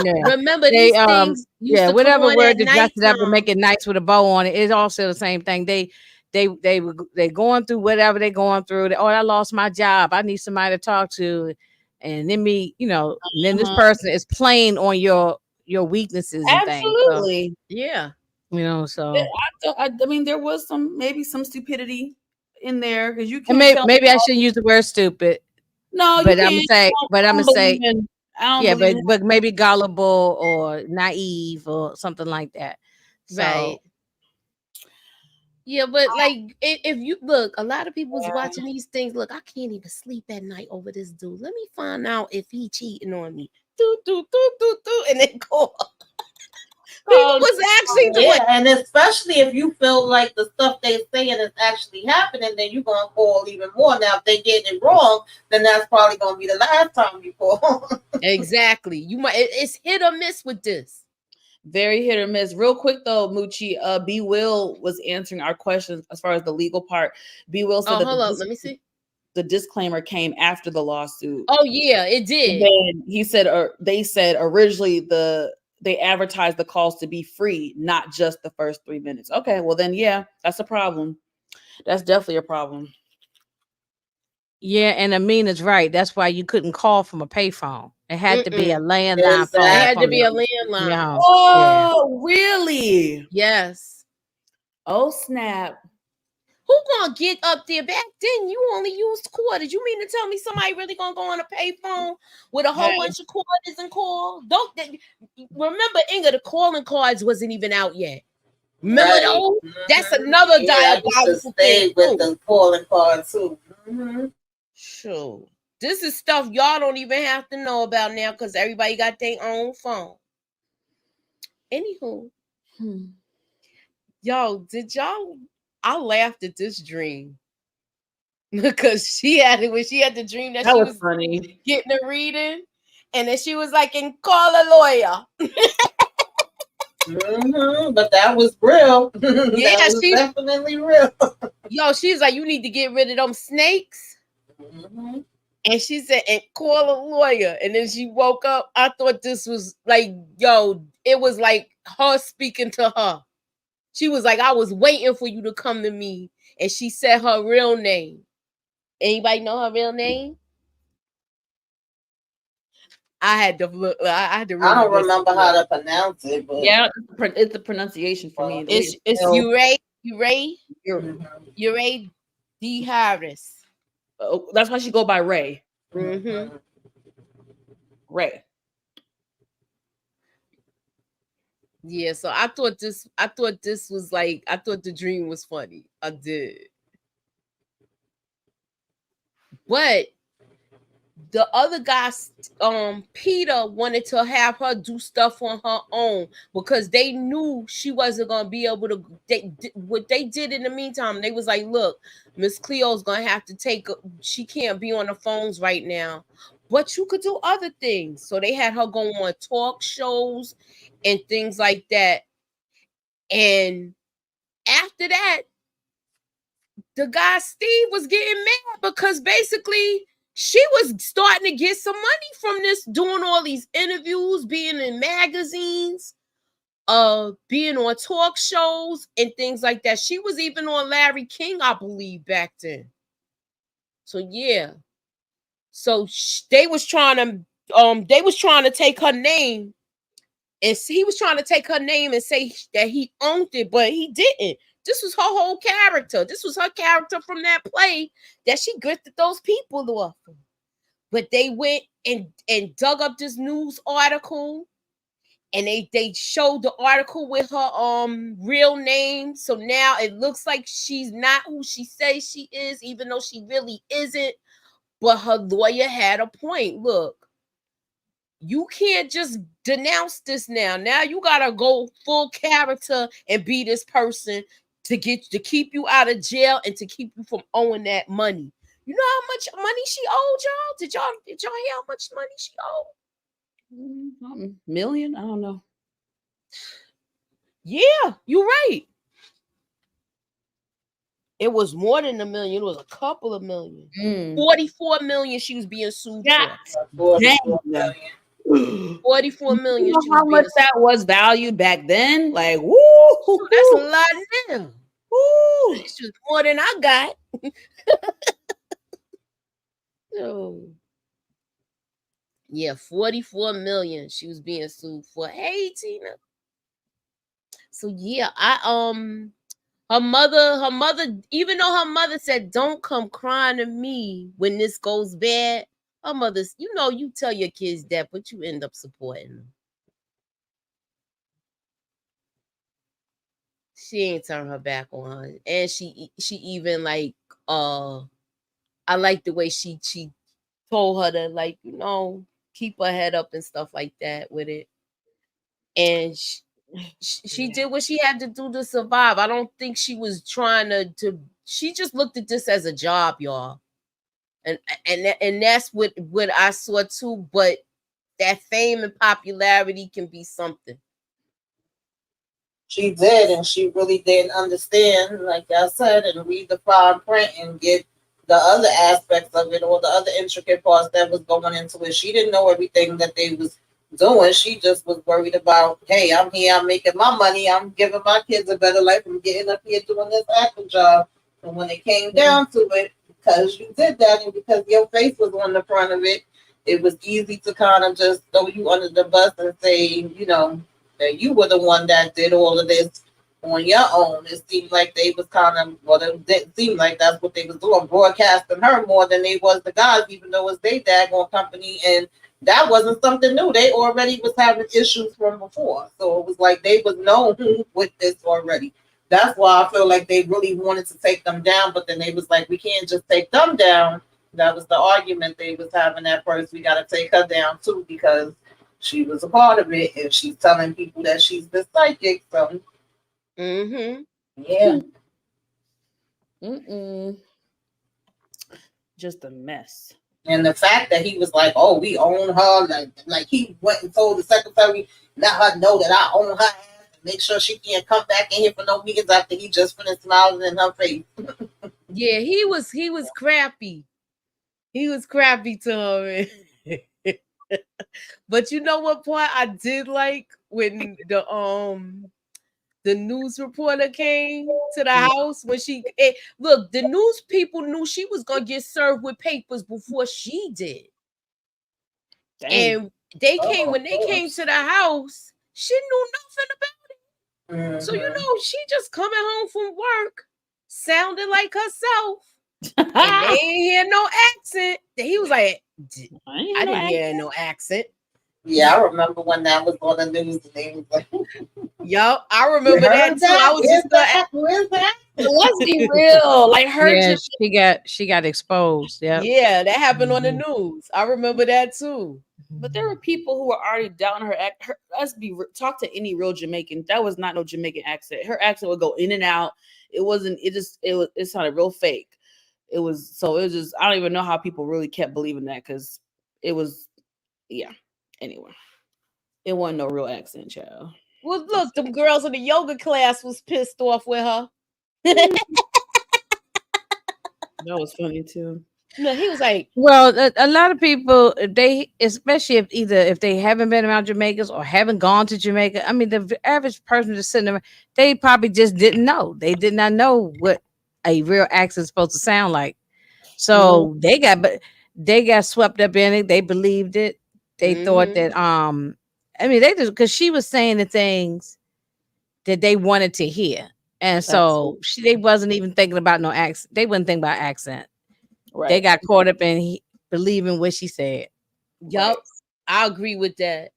yeah. remember They these things used yeah, to come whatever on word at to dress it up and make nighttime. it nice with a bow on it is also the same thing. They going through whatever they're going through. Oh, I lost my job. I need somebody to talk to. And then then this person is playing on your weaknesses and things. So Absolutely. Yeah. so I mean, there was maybe some stupidity in there because you and can't tell me. maybe I shouldn't use the word stupid, No, you but I'm gonna can't. say, I don't believe in. I don't yeah, believe in. but maybe gullible or naive or something like that. Right. So Yeah, but like if you look, a lot of people's Yeah. watching these things. Look, I can't even sleep at night over this dude. Let me find out if he cheating on me. And then go. People was actually doing. Yeah, and especially if you feel like the stuff they're saying is actually happening, then you're gonna call even more. Now, if they getting it wrong, then that's probably gonna be the last time you call. Exactly. You might. It's hit or miss with this. Very hit or miss. Real quick though, Moochie, B Will was answering our questions as far as the legal part. B Will said Oh, that hold up. Let me see. the disclaimer came after the lawsuit. Oh yeah, it And did. then he said, or they said originally they advertised the calls to be free, not just the first 3 minutes. Okay, well then yeah, that's a problem. That's definitely a problem. Yeah, and Amina's right. That's why you couldn't call from a payphone. It had to be a Mm-mm. landline It phone had to from be a your landline. home. Yeah. Oh, really? Yes. Oh, snap. Who gonna get up there? Back then, you only used quarters. You mean to tell me somebody really gonna go on a payphone with a whole Hey. bunch of quarters and call? Don't remember, Inga, the calling cards wasn't even out yet. Remember Right. those? That's another Yeah, I used to diabolical stay thing with too. the calling card too. Sure. This is stuff y'all don't even have to know about now because everybody got their own phone. Anywho, yo, did y'all? I laughed at this dream because she had it when she had the dream that That she was was funny. getting a reading, and then she was like, "And call a lawyer." But that was real. Yeah, That was she. definitely real. Yo, she's like, "You need to get rid of them snakes." And she said, "And call a lawyer." And then she woke up. I thought this was like, yo, it was like her speaking to her. She was like, "I was waiting for you to come to me." And she said her real name. Anybody know her real name? I had to look. I had to I really don't listen remember to how it. to pronounce it, but Yeah, it's the pronunciation for me. The way It's spelled. Uray D. Harris. Oh, that's why she go by Ray. Mm-hmm. Ray. Yeah, so I thought this was like, I thought the dream was funny. I did. But the other guy, Peter, wanted to have her do stuff on her own because they knew she wasn't gonna be able to. What they did in the meantime, they was like, "Look, Miss Cleo's gonna have to take. She can't be on the phones right now, but you could do other things." So they had her go on talk shows and things like that. And after that, the guy Steve was getting mad because basically she was starting to get some money from this, doing all these interviews, being in magazines, being on talk shows and things like that. She was even on Larry King, I believe, back then. So yeah. So they was trying to take her name, and he was trying to take her name and say that he owned it, but he didn't. This was her whole character. This was her character from that play that she grifted those people off of. But they went and dug up this news article, and they showed the article with her real name. So now it looks like she's not who she says she is, even though she really isn't. But her lawyer had a point. Look, you can't just denounce this now. Now you gotta go full character and be this person to keep you out of jail and to keep you from owing that money. You know how much money she owed y'all? Did y'all hear how much money she owed? Million? I don't know. Yeah, you're right. It was more than a million. It was a couple of million. 44 million she was being sued Yeah. for. Dang. 44 You million know she how was much being that was valued back then? Like, woo, sued. That's a lot now. woo. It's just more than I got. So yeah, 44 million she was being sued for. Hey, Tina. So yeah, her mother, even though her mother said, "Don't come crying to me when this goes bad," her mother's, you tell your kids that, but you end up supporting them. She ain't turn her back on her. And she even like, I like the way she told her to, like, keep her head up and stuff like that with it. And she did what she had to do to survive. I don't think she was trying to she just looked at this as a job, y'all. And that's what I saw too. But that fame and popularity can be something. she did, and she really didn't understand, like I said, and read the fine print and get the other aspects of it or the other intricate parts that was going into it. She didn't know everything that they was doing. She just was worried about, hey, I'm here, I'm making my money, I'm giving my kids a better life, I'm getting up here doing this acting job. And when it came down to it, because you did that and because your face was on the front of it, it was easy to kind of just throw you under the bus and say, that you were the one that did all of this on your own. It seemed like they was kind of, well, it didn't seem like that's what they was doing, broadcasting her more than they was the guys, even though it's they daggone company. And that wasn't something new. They already was having issues from before. So it was like they was known with this already. That's why I feel like they really wanted to take them down, but then they was like, we can't just take them down. That was the argument they was having at first. We got to take her down too because she was a part of it and she's telling people that she's the psychic. So, yeah. Just a mess. And the fact that he was like, "Oh, we own her," like he went and told the secretary, "Let her know that I own her ass and make sure she can't come back in here for no meetings." After he just finished smiling in her face. Yeah, he was crappy. He was crappy to her. But you know what part I did like when the news reporter came to the house when look, the news people knew she was gonna get served with papers before she did. Dang. And they came when they came to the house, she knew nothing about it. So she just coming home from work, sounding like herself. And they ain't hear no accent. He was like, I didn't hear no accent. Yeah, I remember when that was on the news and they was like, yo, I remember that too. I was just like, who is that? Let's be real. Like her, she got exposed. Yeah, that happened on the news. I remember that too. But there were people who were already doubting her. Talk to any real Jamaican. That was not no Jamaican accent. Her accent would go in and out. It sounded real fake. It was just, I don't even know how people really kept believing that because it was, yeah. Anyway, it wasn't no real accent, child. Well, look, them girls in the yoga class was pissed off with her. That was funny too. No, he was like, well, a lot of people, especially if they haven't been around Jamaicans or haven't gone to Jamaica. I mean, the average person just sitting there, they probably just didn't know. They did not know what a real accent is supposed to sound like. So they got swept up in it. They believed it. They thought that I mean, they just, because she was saying the things that they wanted to hear, and so they wasn't even thinking about no accent. They wasn't thinking about accent. Right. They got caught up in believing what she said. Yup, right. I agree with that.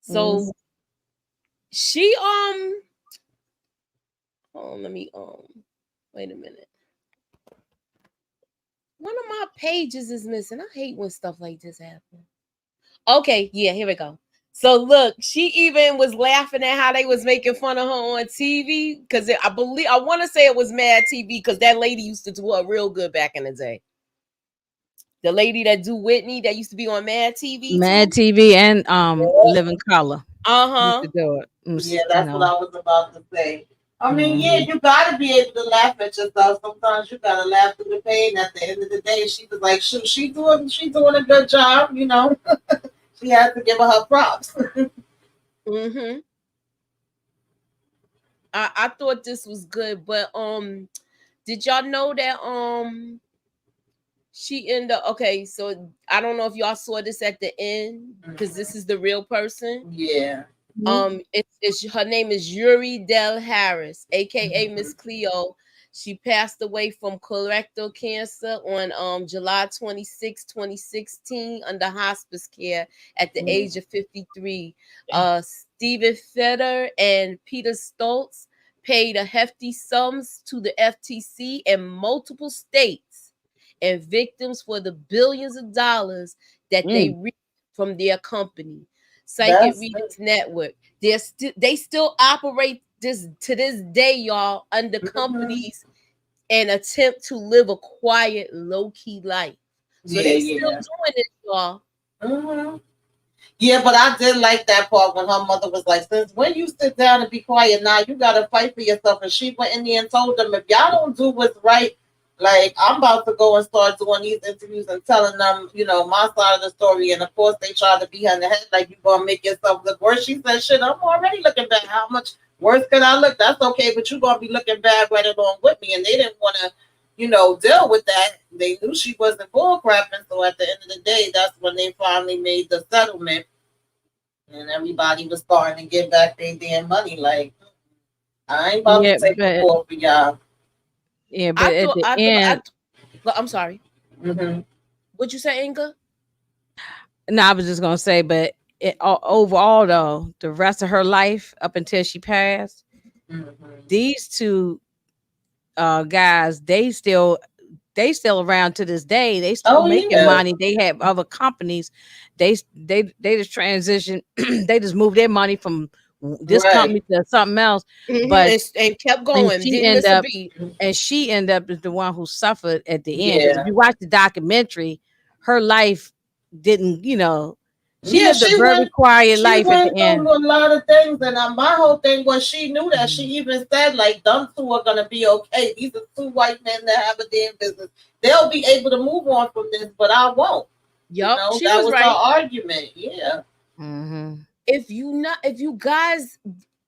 So she let me wait a minute. One of my pages is missing. I hate when stuff like this happens. Okay, yeah, here we go. So look, she even was laughing at how they was making fun of her on TV because I want to say it was Mad TV because that lady used to do her real good back in the day. The lady that do Whitney that used to be on Mad TV. Mad TV and Living Color. Uh-huh. Used to do it. Yeah, that's what I was about to say. I mean, yeah, you gotta be able to laugh at yourself. Sometimes you gotta laugh through the pain. At the end of the day, she was like, shoot, she's doing a good job, you know. She has to give her props. I thought this was good, but did y'all know that she ended up okay? So I don't know if y'all saw this at the end because this is the real person. Yeah. It's her name is Yuri Del Harris, aka Miss Cleo. She passed away from colorectal cancer on July 26, 2016, under hospice care at the age of 53. Stephen Feder and Peter Stoltz paid a hefty sums to the FTC and multiple states and victims for the billions of dollars that they reaped from their company. Psychic Readers Network. They still operate this to this day, y'all, under companies and attempt to live a quiet, low-key life. So they still doing it, y'all. Yeah, but I did like that part when her mother was like, since when you sit down and be quiet, now you gotta fight for yourself. And she went in there and told them, if y'all don't do what's right, like, I'm about to go and start doing these interviews and telling them, you know, my side of the story. And of course, they try to beat her in the head, like, you're going to make yourself look worse. She said, shit, I'm already looking bad. How much worse could I look? That's okay, but you're going to be looking bad right along with me. And they didn't want to, deal with that. They knew she wasn't bull crapping, so at the end of the day, that's when they finally made the settlement, and everybody was starting to get back their damn money. Like, I ain't about to Yeah, take the fall for y'all. but at the end, I'm sorry. Hmm. What'd you say, Inga? no, I was just gonna say, but overall though, the rest of her life up until she passed, Hmm. these two guys, they still around to this day. They still Oh making yeah, money. They have other companies. They just transition. They just move their money from this right. company to something else. Mm-hmm. But And kept and going. she Didn't end miss a up beat. and she end up as the one who suffered at the end. Because if Yeah, you watch the documentary, her life didn't. She yeah. lived a She very went. quiet She life at the went end. through a lot of things, and my whole thing was she knew that. She Mhm. even said, like, them two are gonna be okay. These are two white men that have a damn business. They'll be able to move on from this, but I won't. Yup, she That was was her right. argument. Yeah. Mhm. If you guys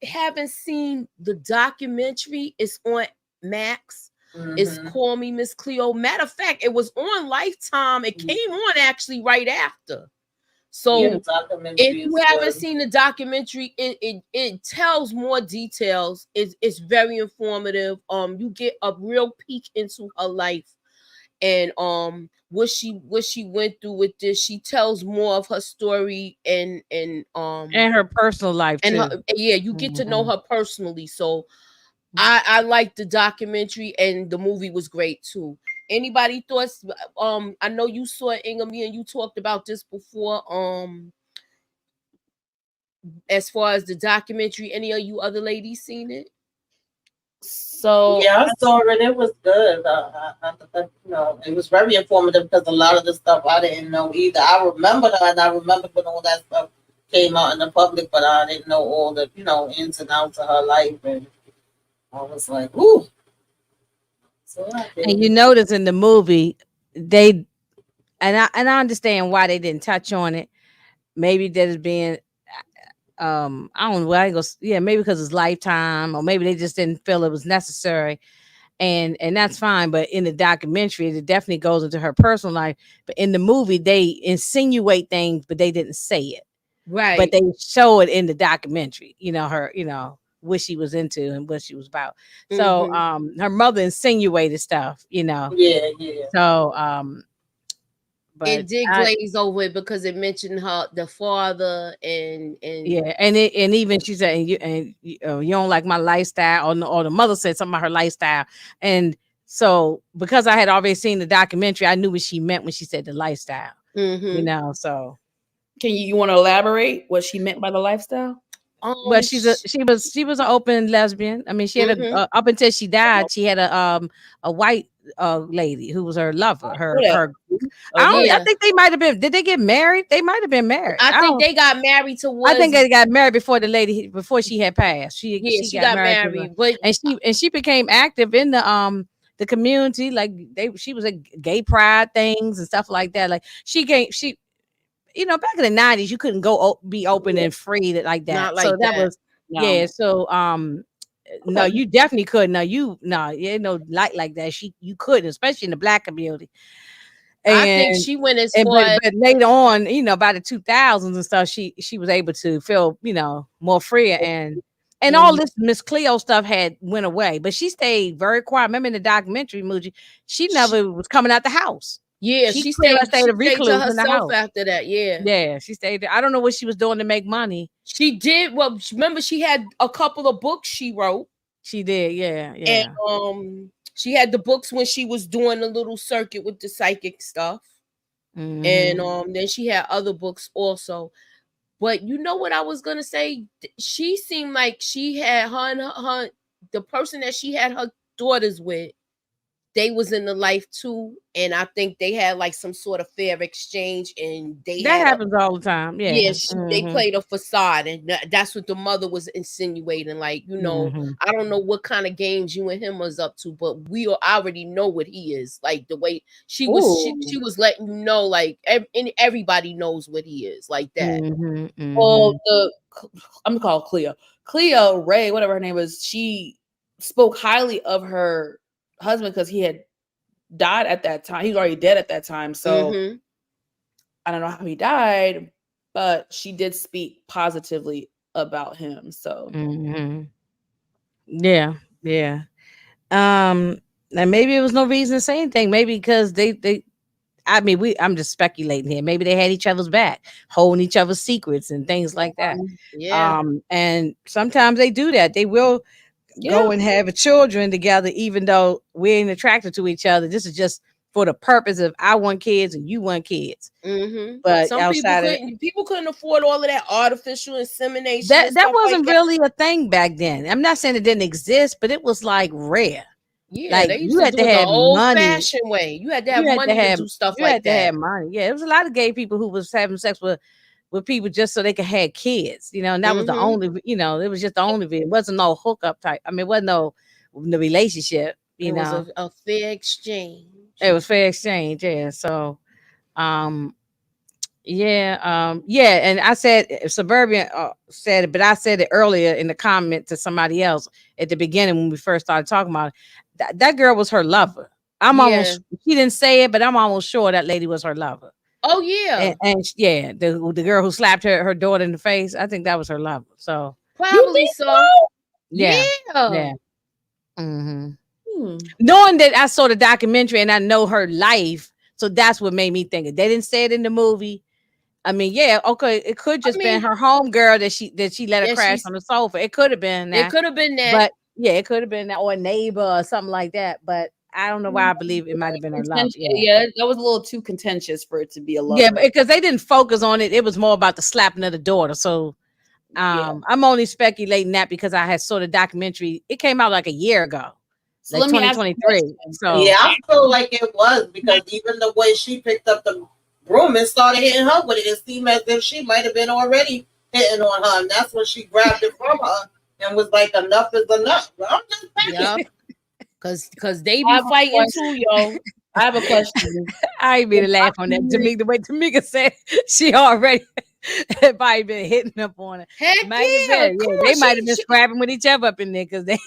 haven't seen the documentary, it's on Max. It's Hmm. Call Me Miss Cleo. Matter of fact, it was on Lifetime. It came on actually right after. Yeah, the So if documentary you is haven't good. seen the documentary, it tells more details. It's very informative. You get a real peek into her life, and what she went through with this. She tells more of her story, And her personal life and her, too. yeah, you get to know Mhm. her personally. So I like the documentary, and the movie was great too. Anybody thoughts? I know you saw Inga, me and you talked about this before. As far as the documentary, any of you other ladies seen it? So Yeah, I saw it. It was good. It was very informative because a lot of the stuff I didn't know either. I remember her, and I remember when all that stuff came out in the public, but I didn't know all the ins and outs of her life, and I was like, "Ooh." So I And did. you notice in the movie, they and I understand why they didn't touch on it. Maybe that is being I don't know. I ain't gonna, yeah, maybe because it's Lifetime, or maybe they just didn't feel it was necessary, and that's fine. But in the documentary, it definitely goes into her personal life. But in the movie, they insinuate things, but they didn't say it. But Right. they show it in the documentary. Her, what she was into and what she was about. So Mm-hmm. her mother insinuated stuff. Yeah, yeah. So but It did I glaze over it because it mentioned her the father and Yeah, and even she said, you don't like my lifestyle, or the mother said something about her lifestyle, and so because I had already seen the documentary, I knew what she meant when she said the lifestyle. mm-hmm. So can you want to elaborate what she meant by the lifestyle? but Sh- she was an open lesbian. I mean, she had mm-hmm. up until she died, she had a white lady who was her lover. Her What her I don't. okay. I Yeah, think they might have been. Did they get married? They might have been married. I I think don't. they got married I think towards. they got married before she had passed. She Yeah, she she got got married to her, married, but and she became active in the community. Like she was at gay pride things and stuff like that. Like she back in the 90s you couldn't go be open Yeah. and free like not that. So like that that. was No. yeah. So no, Okay. you definitely could. No, yeah, no, like that. You couldn't, especially in the black community. I think and she went as and far as but later on, by the 2000s and stuff, she was able to feel more free, and all mhm. this Miss Cleo stuff had went away, but she stayed very quiet. Remember in the documentary, Muji, she she, never was coming out the house. yeah, She pretty much stayed she a stayed to recluse in the herself house. after that. Yeah, Yeah, she stayed there. I don't know what she was doing to make money. she did. Well, remember she had a couple of books she wrote, She did, yeah, and yeah. she had the books when she was doing the little circuit with the psychic stuff, and Hmm. then she had other books also. But you know what I was gonna say? She seemed like she had her the person that she had her daughters with, they was in the life too, and I think they had like some sort of fair exchange, and they That had a happens all the time. yeah, Yeah. they Hmm. played a facade, and that's what the mother was insinuating. Like, Hmm. I don't know what kind of games you and him was up to, but already know what he is. Like the way she Ooh. was letting you know, like and everybody knows what he is, like that. Hmm. Well, Hmm. I'm gonna call Cleo. Cleo Ray, whatever her name was, she spoke highly of her husband because he had died at that time. He was already dead at that time. So Mhm. I don't know how he died, but she did speak positively about him. So Mhm. Yeah, yeah. And maybe it was no reason to say anything. Maybe because they I mean, I'm just speculating here. Maybe they had each other's back, holding each other's secrets and things like that. Yeah. And sometimes they do that. They will yeah, go and have a children together, even though we ain't attracted to each other. This is just for the purpose of I want kids and you want kids. Mhm. But Some people outside of couldn't afford all of that artificial insemination and that stuff like wasn't that. really a thing back then. I'm not saying it didn't exist, but it was like rare. Yeah, Like they used you to had do to it the have old money. fashioned way. You had to have You had to money to have do stuff you like had to that. have money. Yeah, it was a lot of gay people who was having sex with people just so they could have kids, and that was the Mhm. only, it was just the only it wasn't no hookup type. I mean, it wasn't no relationship, It was a fair exchange. it was fair exchange. Yeah. So, um, yeah. And I said Suburban said it, but I said it earlier in the comment to somebody else at the beginning when we first started talking about it. That girl was her lover. I'm Yeah. almost, she didn't say it, but I'm almost sure that lady was her lover. Oh yeah. Yeah, the girl who slapped her daughter in the face, I think that was her lover. So you Probably think so. so? yeah, Yeah. yeah. hmm Hmm. Knowing that I saw the documentary and I know her life, so that's what made me think it. They didn't say it in the movie. I mean, yeah, okay, it could I just been mean, her home girl that she let her yeah, crash she's on the sofa. It could have been it that, could have been that. but yeah, it could have been that or a neighbor or something like that. But I don't know why I believe it might have been her love. Yeah. Yeah, that was a little too contentious for it to be a Yeah, lover. because they didn't focus on it. It was more about the slapping of the daughter. So Yeah. I'm only speculating that because I had saw the documentary. It came out like a year ago, So like let me ask you a 2023. question. So Yeah, I feel like it was because even the way she picked up the broom and started hitting her with it, it seemed as if she might have been already hitting on her, and that's when she grabbed it from her and was like, "Enough is enough." Well, I'm just saying. Yeah. Cause they I be have a fighting question. too, yo. I have a question. I ain't mean The to laugh on that. documentary- The way Tamika said she already had probably been hitting up on it. Heck Might have yeah. been. Come Yeah, on. they might have been scrapping with each other up in there because they.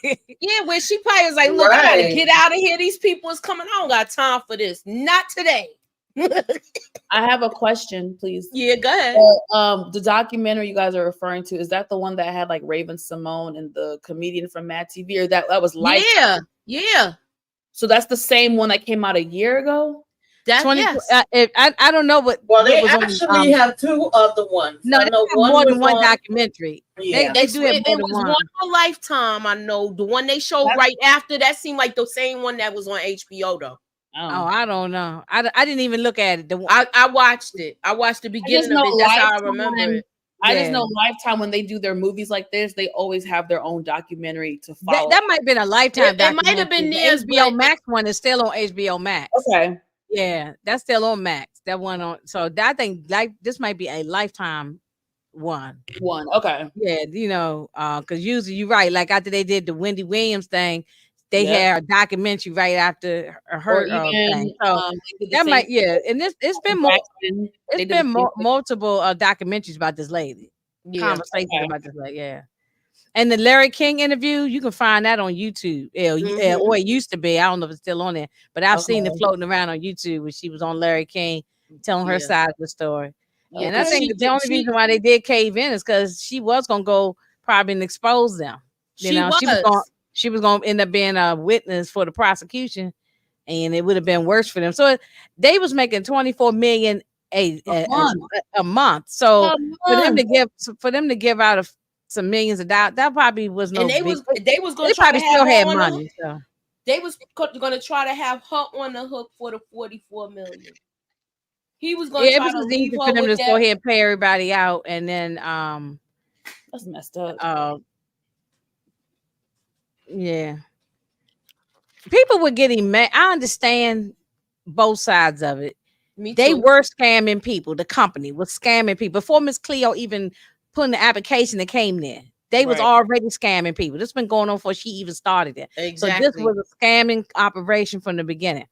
Yeah, where she probably was like, look, I gotta Right. get out of here. These people is coming. I don't got time for this. Not today. I have a question, please. Yeah, go ahead. The documentary you guys are referring to, is that the one that had like Raven Simone and the comedian from Mad TV, or that was Life? Yeah, yeah. So that's the same one that came out a year ago. That 20. yes. I don't know what Well, they was on. actually have two other ones. No, I they know have one more was than one on. documentary. Yeah, They do have more It than was one. one on Lifetime. I know the one they showed That's- right after that seemed like the same one that was on HBO though. Oh, I don't know. I didn't even look at it. I watched it. I watched the I just beginning know of it. That's how I remember Lifetime. it. I just Yeah. know Lifetime, when they do their movies like this, they always have their own documentary to follow. That might have been a Lifetime It might have documentary. been The theirs, HBO but Max one is still on HBO Max. Okay. Yeah, that's still on Max. That one on. So that thing, like, this might be a Lifetime one. One. Okay. Yeah, because usually you're right. Like after they did the Wendy Williams thing, they Yep. had a documentary right after Or her even thing. So they did the that same might, yeah. And it's been more. Jackson. It's They did the been same thing. multiple documentaries about this lady. yeah. Conversations Okay. about this lady. Yeah. And the Larry King interview, you can find that on YouTube. Mhm. Or it used to be. I don't know if it's still on there, but I've seen it Okay. floating around on YouTube when she was on Larry King telling her Yeah. side of the story. Yeah, And I 'cause Okay. think the only reason why they did cave in is because she was gonna go probably and expose them. she was. She was gonna end up being a witness for the prosecution, and it would have been worse for them. So they was making 24 million A month. a month. So A for them month. to give out some millions of dollars, that probably was no And they big. was gonna They try to probably have still her had on money. the, So they was gonna try to have her on the hook for the 44 million. He was gonna yeah, it try was to just leave easy for her them to with just go that. ahead and pay everybody out, and then That's messed up. yeah, people were getting mad. I understand both sides of it. Me They too. were scamming people. The company was scamming people before Miss Cleo even put in the application that came there. They was Right. already scamming people. This been going on before she even started it. So this Exactly. was a scamming operation from the beginning.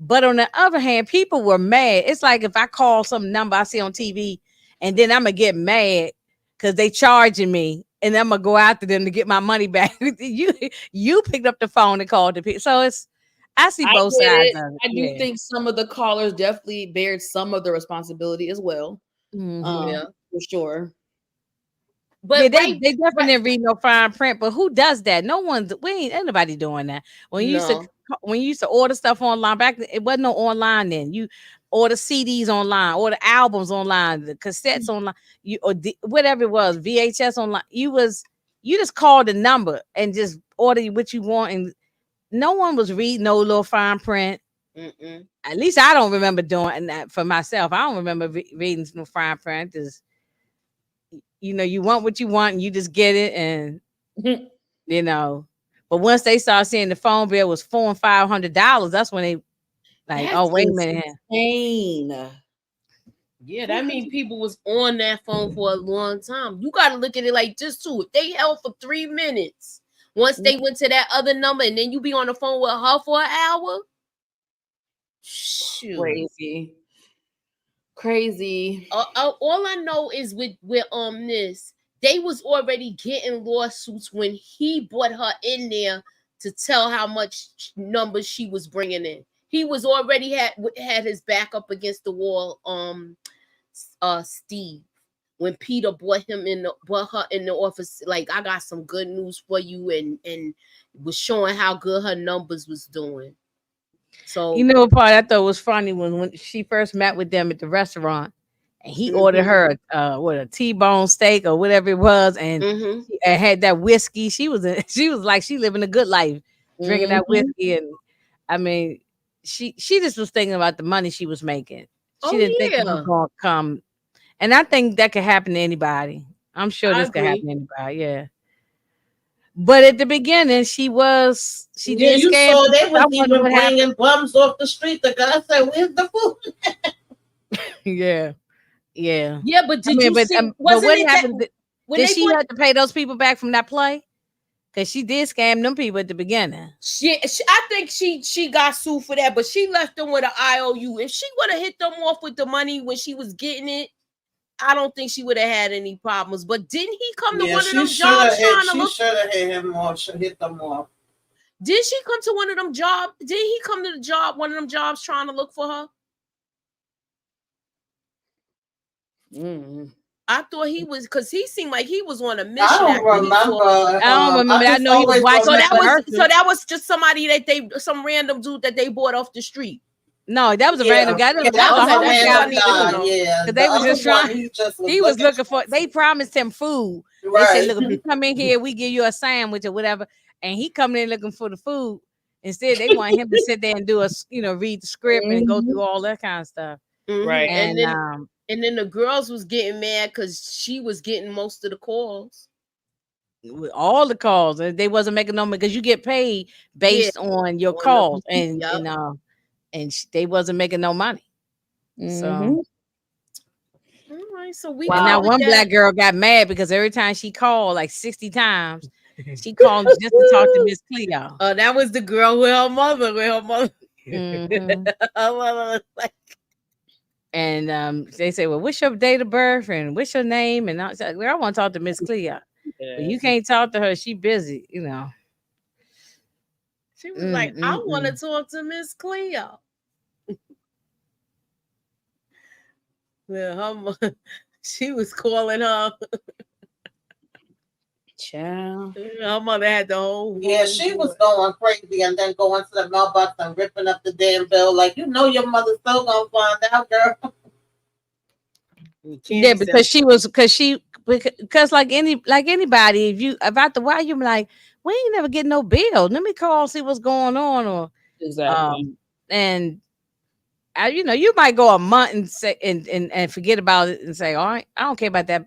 But on the other hand, people were mad. It's like if I call some number I see on TV and then I'm gonna get mad because they charging me and I'm gonna go after them to get my money back. you picked up the phone and called the people. So I see I both get sides it. of it. I do Yeah. think some of the callers definitely bared some of the responsibility as well. Mhm. Yeah. For sure. Yeah, But they definitely didn't read no fine print, but who does that? No one's we ain't anybody doing that. No. When you used to order stuff online back, it wasn't no online then. You order CDs online, order albums online, the cassettes online, you whatever it was, VHS online. You just called the number and just order what you want, and no one was reading no little fine print. Mm-mm. At least I don't remember doing that for myself. I don't remember reading no fine print. Just you want what you want and you just get it, and you know. But once they started seeing the phone bill was $400 and $500, that's when they like, oh That's wait a minute here. insane. Yeah, that means people was on that phone for a long time. You got to look at it like this too. If they held for 3 minutes, once they went to that other number, and then you be on the phone with her for an hour. Shoot. Crazy. All I know is with this, they was already getting lawsuits when he brought her in there to tell how much numbers she was bringing in. He was already had his back up against the wall. Steve, when Peter brought her in the office, like, I got some good news for you, and was showing how good her numbers was doing. So What part I thought was funny when she first met with them at the restaurant, and he ordered her a T-bone steak or whatever it was, and had that whiskey. She was like she living a good life, drinking that whiskey, and I mean, she just was thinking about the money she was making. She didn't think it was going to come, and I think that could happen to anybody. I'm sure I this could happen agree. to anybody. Yeah. But at the beginning, she did you scam saw they people. I was wonder even what happened. bringing bums off the street. The guy said, "Where's the food?" Yeah. Yeah. Yeah, but I did mean, you see? but Wasn't what it that happened? when Did they she put have to pay those people back from that play? Because she did scam them people at the beginning. I think she got sued for that, but she left them with an IOU. If she would have hit them off with the money when she was getting it, I don't think she would have had any problems. But didn't he come to Yeah, one of she them should have jobs hit. trying to She look? should have hit him off. Should hit them off. Did she come to one of them jobs? Did he come to the job? One of them jobs trying to look for her? I thought he was, because he seemed like he was on a mission. I don't After he saw remember. her. I don't remember. I I just know he was always watching So her that remember. for was her. just somebody that some random dude that they bought off the street. No, that was a random Yeah, guy. yeah, That that was a was Okay, a homeless that's all guy I random needed to guy. know. Yeah, because the they was other just trying. one, he just was He was looking for for. They promised him food. They said, right. "Look, if you come in here, we give you a sandwich or whatever." And he coming in looking for the food. Instead, they want him to sit there and read the script and go through all that kind of stuff. Right. And And then the girls was getting mad because she was getting most of the calls. with all the calls, they wasn't making no money because you get paid Yeah. based on your On the- calls, and Yup. they wasn't making no money. So. All right, so we And now covered one that. black girl got mad because every time she called, like 60 times, she called just to talk to Miss Cleo. That was the girl with her mother. Mhm. Her mother was like, And they say, well, what's your date of birth and what's your name? And I said, well, I want to talk to Miss Cleo. But you can't talk to her. She busy, she was like, I want to talk to Miss Cleo. Yeah, she was calling her. Child. Her mother had the whole. Yeah, she was going crazy and then going to the mailbox and ripping up the damn bill. Like, your mother's still gonna find out, girl. Yeah, because like anybody, if you about the why you're like, we ain't never get no bill. Let me call see what's going on, or Exactly. and you might go a month and say and forget about it and say, all right, I don't care about that.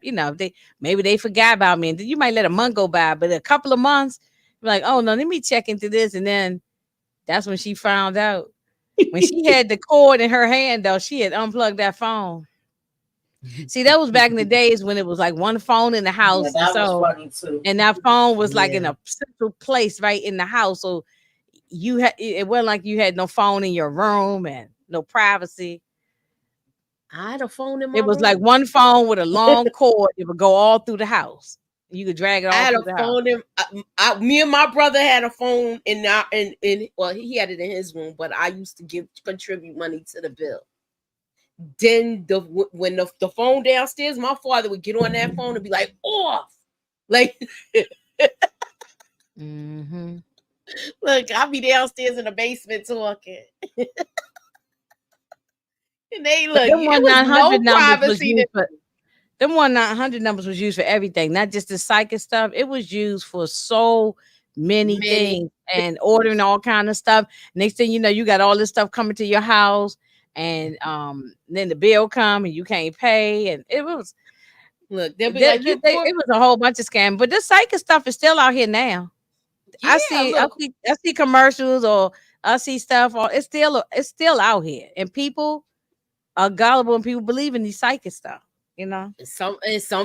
Maybe they forgot about me, and then you might let a month go by, but a couple of months, you're like, oh no, let me check into this, and then that's when she found out. When she had the cord in her hand, though, she had unplugged that phone. See, that was back in the days when it was like one phone in the Yeah, house, and that was so funny too. and that phone was like in a central place right in the house, so it wasn't like you had no phone in your room and no privacy. I had a phone in my It was room. like one phone with a long cord. It would go all through the house. You could drag it I all had through a the house. phone me and my brother had a phone in well, he had it in his room, but I used to contribute money to the bill. Then when the phone downstairs, my father would get on that phone and be like, off. Like, Mm-hmm. look, I'll be downstairs in the basement talking. And they But look, them it one was nine no hundred numbers was privacy. used for them 1-900 numbers was used for everything, not just the psychic stuff. It was used for so many Many. things and ordering all kind of stuff. Next thing you know, you got all this stuff coming to your house, and then the bill come and you can't pay, and Look, they'll be like, you poor. it was a whole bunch of scam. But this psychic stuff is still out here now. Yeah, look. I see commercials, or I see stuff, or it's still out here, and people are gullible and people believe in these psychic stuff. You know. Some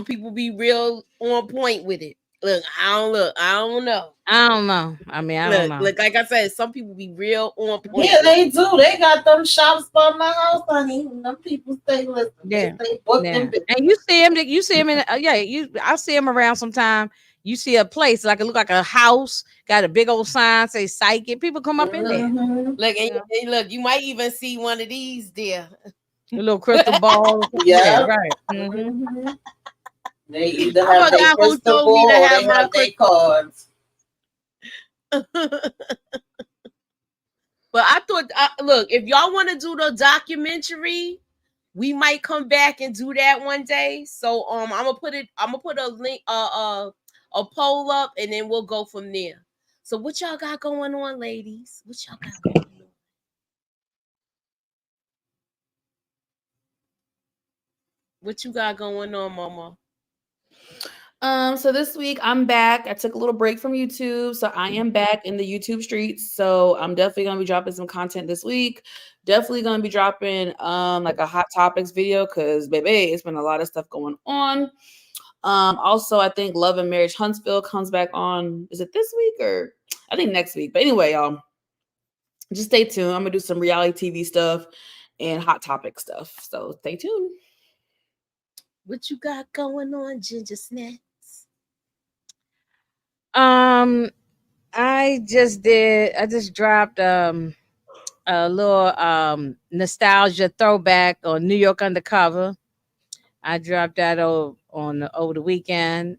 people be real on point with it. I don't know. I don't know. I mean, I don't know. Look, like I said, some people be real on point. Yeah, they do. They got them shops by my house, honey. Them people stay listen. Yeah, They book yeah. them. And you see him. You see him in. I see him around sometime. You see a place like it look like a house, got a big old sign say psychic. People come up in there. Mm-hmm. Look, and look, you might even see one of these there. A little crystal ball. Yeah. Right. Mm-hmm. They either I have their forgot who crystal told me ball to or have they my have their cards. But I thought, look, if y'all want to do the documentary, we might come back and do that one day. So I'm gonna put a link, a poll up, and then we'll go from there. So what y'all got going on, ladies? What y'all got going on? What you got going on, Mama? So this week I'm back. I took a little break from YouTube, so I am back in the YouTube streets. So I'm definitely gonna be dropping some content this week. Definitely gonna be dropping like a hot topics video because baby, it's been a lot of stuff going on. Also I think Love and Marriage Huntsville comes back on. Is it this week or I think next week? But anyway, y'all, just stay tuned. I'm gonna do some reality TV stuff and hot topic stuff. So stay tuned. What you got going on, Ginger Snacks? I just dropped a little nostalgia throwback on New York Undercover. I dropped that over the weekend.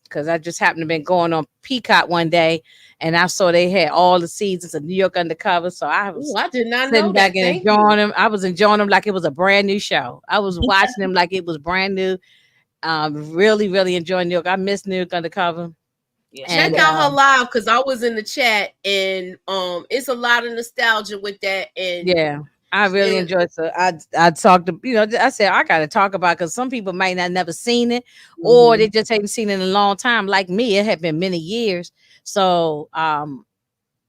Because I just happened to been going on Peacock one day, and I saw they had all the seasons of New York Undercover. So I was I did not sitting know back that. and Thank enjoying you. them. I was enjoying them like it was a brand new show. I was watching them like it was brand new. Really, really enjoying New York. I miss New York Undercover. Yeah. Check out her live because I was in the chat, and it's a lot of nostalgia with that. And Yeah, I really enjoyed it. So I talked to I said I got to talk about because some people might not never seen it, or they just haven't seen it in a long time. Like me, it had been many years. So now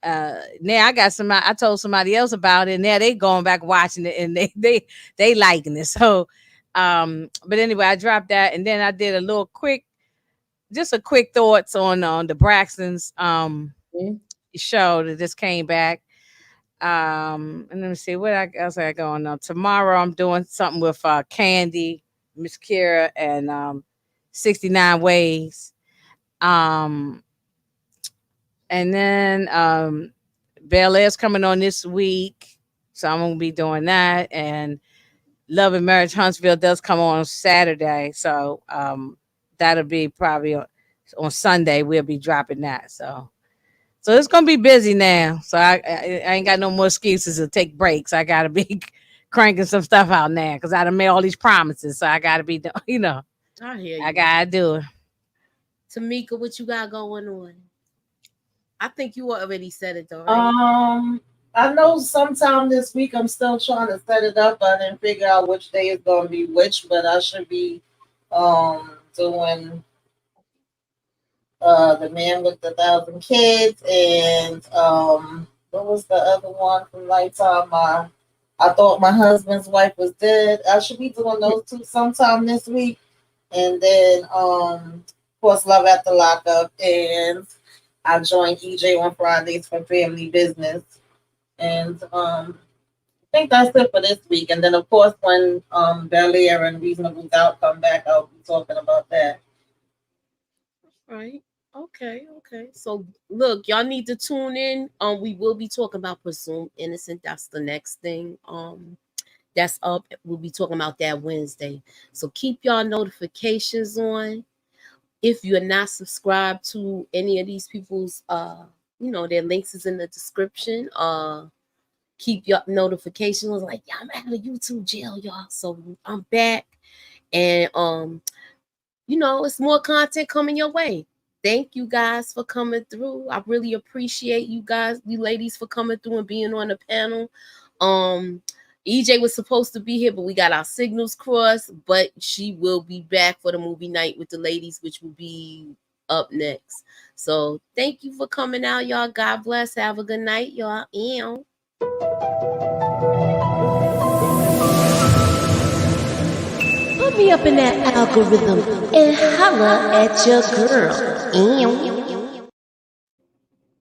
I got somebody. I told somebody else about it. And now they going back watching it, and they liking it. So but anyway, I dropped that, and then I did a little quick, just a quick thoughts on the Braxton's show that just came back. And let me see what else I got going on. Tomorrow I'm doing something with Candy, Miss Kira, and 69 Ways. And then Bel Air's coming on this week, so I'm gonna be doing that. And Love and Marriage Huntsville does come on Saturday, so that'll be probably on Sunday. We'll be dropping that. So it's gonna be busy now. So I ain't got no more excuses to take breaks. I gotta be cranking some stuff out now because I done made all these promises. So I gotta be, I hear you. I gotta do it. Tamika, what you got going on? I think you already said it though, right? I know sometime this week I'm still trying to set it up. I didn't figure out which day is gonna be which, but I should be doing The Man with 1,000 Kids and what was the other one from Lifetime? I thought my husband's wife was dead. I should be doing those two sometime this week. And then of course Love at the Lockup, and I joined EJ on Fridays for Family Business. And I think that's it for this week. And then of course when Bel Air and Reasonable Doubt come back, I'll be talking about that. Right. Okay. Okay. So look, y'all need to tune in. We will be talking about presumed innocent. That's the next thing. That's up. We'll be talking about that Wednesday. So keep y'all notifications on. If you're not subscribed to any of these people's their links is in the description. Keep your notifications like, yeah, I'm out of YouTube jail, y'all. So I'm back. And it's more content coming your way. Thank you guys for coming through. I really appreciate you guys, you ladies, for coming through and being on the panel. EJ was supposed to be here, but we got our signals crossed. But she will be back for the movie night with the ladies, which will be up next. So thank you for coming out, y'all. God bless. Have a good night, y'all. Ew. Put me up in that algorithm and holla at your girl. Ew.